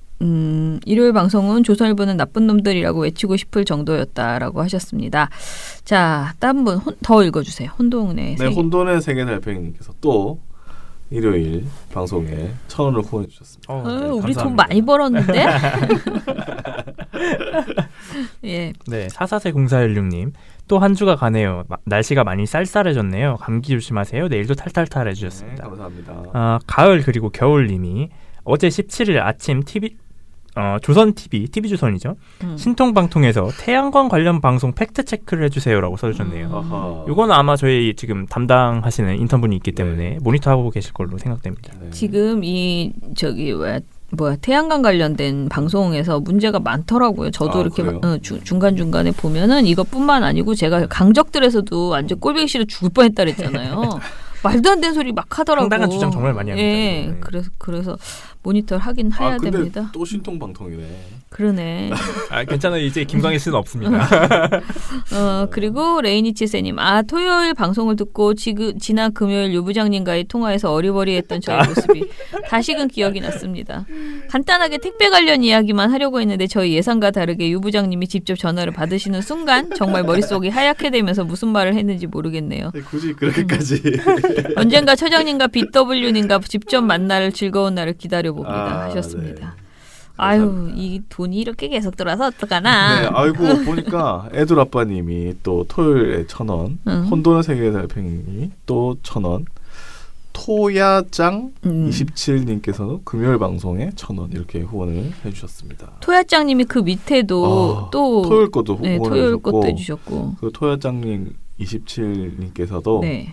일요일 방송은 조선일보는 나쁜 놈들이라고 외치고 싶을 정도였다라고 하셨습니다. 자, 다른 분 더 읽어주세요. 혼돈의 세계. 네, 혼돈의 세계 달팽이님께서 또 일요일 방송에 1,000원을 후원해 주셨습니다. 우리 돈 많이 벌었는데? 예. 네, 440416님. 또 한 주가 가네요. 날씨가 많이 쌀쌀해졌네요. 감기 조심하세요. 내일도 탈탈탈 해주셨습니다. 네, 감사합니다. 가을 그리고 겨울님이 어제 17일 아침 조선TV, TV조선이죠. 신통방통에서 태양광 관련 방송 팩트체크를 해주세요라고 써주셨네요. 이거는 아마 저희 지금 담당하시는 인턴분이 있기 때문에 모니터하고 계실 걸로 생각됩니다. 네. 지금 태양광 관련된 방송에서 문제가 많더라고요. 저도 이렇게 중간중간에 보면은 이것뿐만 아니고 제가 강적들에서도 완전 꼴보기 싫어 죽을 뻔했다 그랬잖아요. 말도 안 되는 소리 막 하더라고. 상당한 주장 정말 많이 합니다. 예, 그래서 모니터를 하긴 해야 근데 됩니다. 또 신통방통이네. 그러네. 괜찮아요. 이제 김광희 씨는 없습니다. 그리고 레이니치세님, 토요일 방송을 듣고 지난 금요일 유 부장님과의 통화에서 어리버리했던 저의 모습이 다시금 기억이 났습니다. 간단하게 택배 관련 이야기만 하려고 했는데 저희 예상과 다르게 유 부장님이 직접 전화를 받으시는 순간 정말 머릿속이 하얗게 되면서 무슨 말을 했는지 모르겠네요. 굳이 그렇게까지. 언젠가 처장님과 BW님과 직접 만날 즐거운 날을 기다려봅니다. 하셨습니다. 네. 아유, 이 돈이 이렇게 계속 들어와서 어떡하나. 네, 아이고 보니까 애들 아빠님이 또 토요일에 1,000원, 혼돈의 세계 달팽이 또 1,000원, 토야짱 27님께서는 금요일 방송에 1,000원 이렇게 후원을 해주셨습니다. 토야짱님이 그 밑에도 또 토요일 것도 후원을 토요일 것도 해주셨고, 그 토야짱님 27님께서도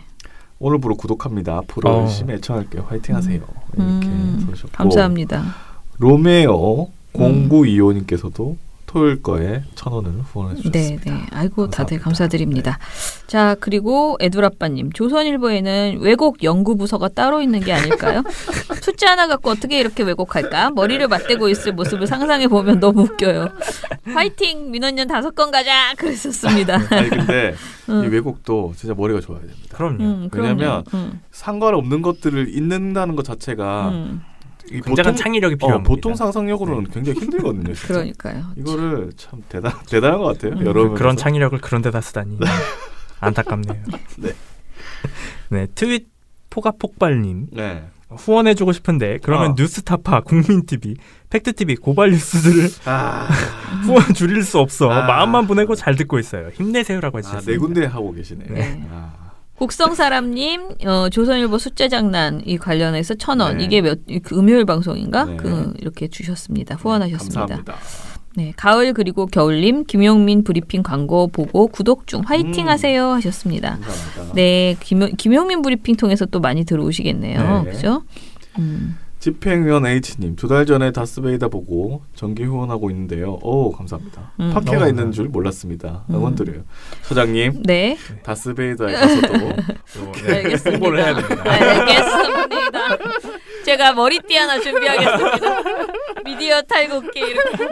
오늘부로 구독합니다. 앞으로 열심히 애청할게요. 화이팅하세요. 이렇게 써주셨고, 감사합니다. 로메오 0925님께서도 토요일 거에 1,000원을 후원해 주셨습니다. 네. 아이고, 감사합니다. 다들 감사드립니다. 네. 자, 그리고 애들아빠님, 조선일보에는 왜곡 연구부서가 따로 있는 게 아닐까요? 숫자 하나 갖고 어떻게 이렇게 왜곡할까? 머리를 맞대고 있을 모습을 상상해보면 너무 웃겨요. 화이팅! 민원연 5건 가자! 그랬었습니다. 아니, 근데 이 왜곡도 진짜 머리가 좋아야 됩니다. 그럼요. 왜냐하면 상관없는 것들을 읽는다는 것 자체가 굉장한 창의력이 필요합니다. 보통 상상력으로는 굉장히 힘들거든요. 진짜. 그러니까요. 이거를 참 대단한 것 같아요. 여러분 그런 창의력을 그런 데다 쓰다니 안타깝네요. 네. 네, 포가폭발님. 네. 후원해주고 싶은데 그러면 뉴스타파, 국민TV, 팩트TV, 고발뉴스들을 후원 줄일 수 없어. 마음만 보내고 잘 듣고 있어요. 힘내세요라고 해주셨습니다. 네 군데 하고 계시네요. 네. 곡성사람님, 조선일보 숫자 장난 이 관련해서 1,000원. 네. 이게 금요일 방송인가? 네. 이렇게 주셨습니다. 후원하셨습니다. 감사합니다. 네, 가을 그리고 겨울님, 김용민 브리핑 광고 보고 구독 중 화이팅하세요 하셨습니다. 감사합니다. 네, 김용민 브리핑 통해서 또 많이 들어오시겠네요. 네. 그죠? 집행위원 H님 2달 전에 다스베이다 보고 정기 후원하고 있는데요. 오 감사합니다. 팟캐가 있는 줄 몰랐습니다. 응원드려요. 소장님, 네, 다스베이다에 가서도 알겠습니다. 홍보를 해야 됩니다. 알겠습니다. 제가 머리띠 하나 준비하겠습니다. 미디어 탈곡기 이렇게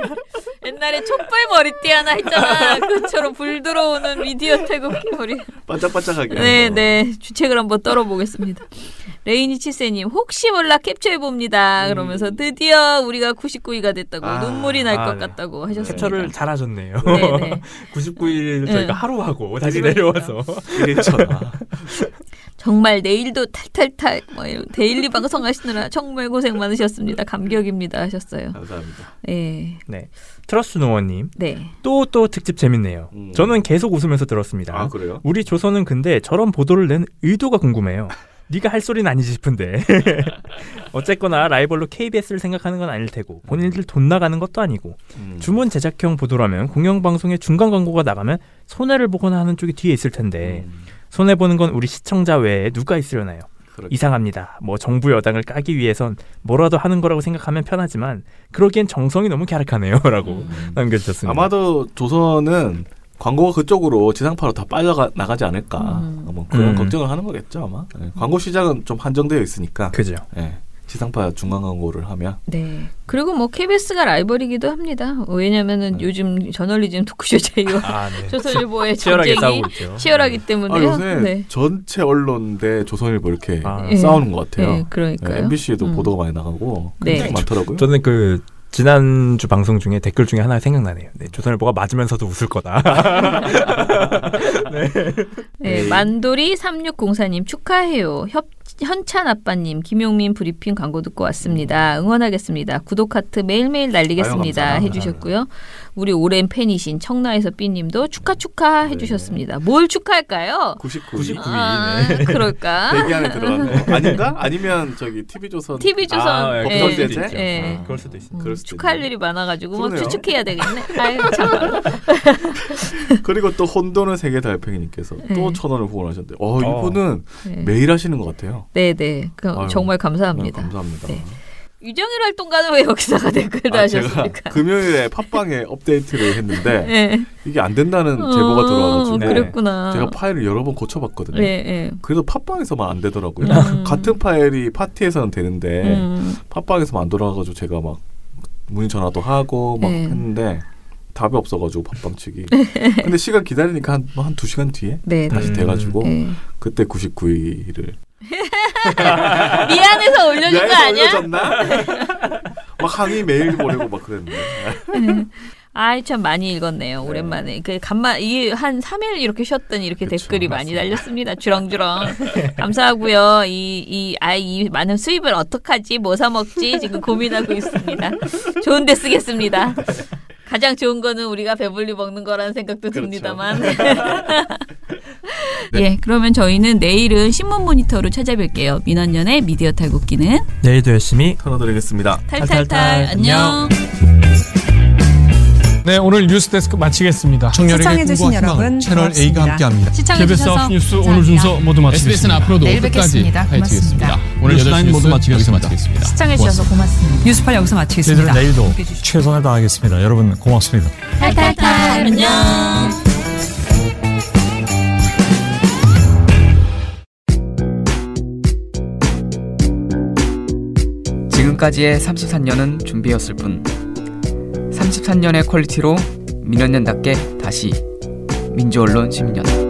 옛날에 촛불 머리띠 하나 했잖아. 그처럼 불 들어오는 미디어 탈곡기 머리. 반짝반짝하게. 네, 주책을 한번 떨어보겠습니다. 레이니 치세님 혹시 몰라 캡처해봅니다. 그러면서 드디어 우리가 99위가 됐다고 눈물이 날 것 같다고 하셨습니다. 캡처를 잘하셨네요. 네네. 99일 저희가 하루 하고 다시 내려와서. 정말 내일도 탈탈탈 데일리 방송하시느라 정말 고생 많으셨습니다. 감격입니다 하셨어요. 감사합니다. 네. 네. 트러스 노원님. 네. 또 특집 재밌네요. 저는 계속 웃으면서 들었습니다. 아 그래요? 우리 조선은 근데 저런 보도를 낸 의도가 궁금해요. 네가 할 소리는 아니지 싶은데. 어쨌거나 라이벌로 KBS를 생각하는 건 아닐 테고 본인들 돈 나가는 것도 아니고 주문 제작형 보도라면 공영방송에 중간 광고가 나가면 손해를 보거나 하는 쪽이 뒤에 있을 텐데 손해보는 건 우리 시청자 외에 누가 있으려나요? 그렇죠. 이상합니다. 뭐 정부 여당을 까기 위해선 뭐라도 하는 거라고 생각하면 편하지만 그러기엔 정성이 너무 갸륵하네요 라고 남겨주셨습니다. 아마도 조선은 광고가 그쪽으로 지상파로 다 빠져나가지 않을까 뭐 그런 걱정을 하는 거겠죠 아마. 네. 광고 시장은 좀 한정되어 있으니까. 그죠. 네. 지상파 중간 광고를 하면. 네. 그리고 뭐 KBS가 라이벌이기도 합니다. 왜냐면은 요즘 저널리즘 토크쇼 제휴 조선일보의 전쟁이 치열하기 때문에 요새 전체 언론 대 조선일보 이렇게 싸우는 것 같아요. 네, 그러니까요. 네, MBC에도 보도가 많이 나가고 굉장히 많더라고요. 저는 지난주 방송 중에 댓글 중에 하나 생각나네요. 네, 조선일보가 맞으면서도 웃을 거다. 네, 만돌이 3604님 축하해요. 현찬 아빠님, 김용민 브리핑 광고 듣고 왔습니다. 응원하겠습니다. 구독 하트 매일매일 날리겠습니다. 해주셨고요. 우리 오랜 팬이신 청라에서 B님도 축하 해주셨습니다. 뭘 축하할까요? 99위. 네. 그럴까? 대기 안에 들어간 거 아닌가? 아니면 TV조선. 법설대제? 네. 그럴 수도 있어요. 축하할 일이 많아가지고 뭐 추측해야 되겠네. 아유 참. 그리고 또 혼돈의 세계 달팽이님께서 또 1,000원을 후원하셨는데, 이분은 매일 하시는 것 같아요. 네네. 정말 감사합니다. 감사합니다. 네. 유정일 활동가는 왜 여기다가 댓글도 하셨습니까? 제가 금요일에 팟빵에 업데이트를 했는데 이게 안 된다는 제보가 들어와가지고 그랬구나. 제가 파일을 여러 번 고쳐봤거든요. 네. 그래도 팟빵에서만 안 되더라고요. 같은 파일이 파티에서는 되는데 팟빵에서만 안 돌아가가지고 제가 막 문의 전화도 하고 막 했는데 답이 없어가지고 팟빵 측이. 근데 시간 기다리니까 한 2시간 뒤에 다시 돼가지고 그때 99위를 미안해서 올려준 거 아니야? 올려줬나? 막 항의 메일 보내고 막 그랬는데. 아이 참 많이 읽었네요. 오랜만에. 이게 한 3일 이렇게 쉬었더니 이렇게 댓글이 많이 달렸습니다. 주렁주렁. 감사하고요. 이 많은 수입을 어떡하지? 뭐 사 먹지? 지금 고민하고 있습니다. 좋은 데 쓰겠습니다. 가장 좋은 거는 우리가 배불리 먹는 거라는 생각도 듭니다만. 예, 그러면 저희는 내일은 신문 모니터로 찾아뵐게요. 민원연의 미디어 탈곡기는 내일도 열심히 털어드리겠습니다. 탈탈탈. 안녕. 네, 오늘 뉴스데스크 마치겠습니다. 청년에게 꿈과 희망을 채널 A가 함께합니다. KBS 뉴스 오늘 순서 모두 마치겠습니다. SBS는 앞으로도 끝까지 파이팅하겠습니다. 오늘 8시 모두 마치겠습니다. 시청해주셔서 고맙습니다. 뉴스팔 여기서 마치겠습니다. 저희들은 내일도 최선을 다하겠습니다. 여러분 고맙습니다. 탈탈탈. 안녕. 지금까지의 34년은 준비였을 뿐 33년의 퀄리티로 민원연답게 다시 민주언론 10년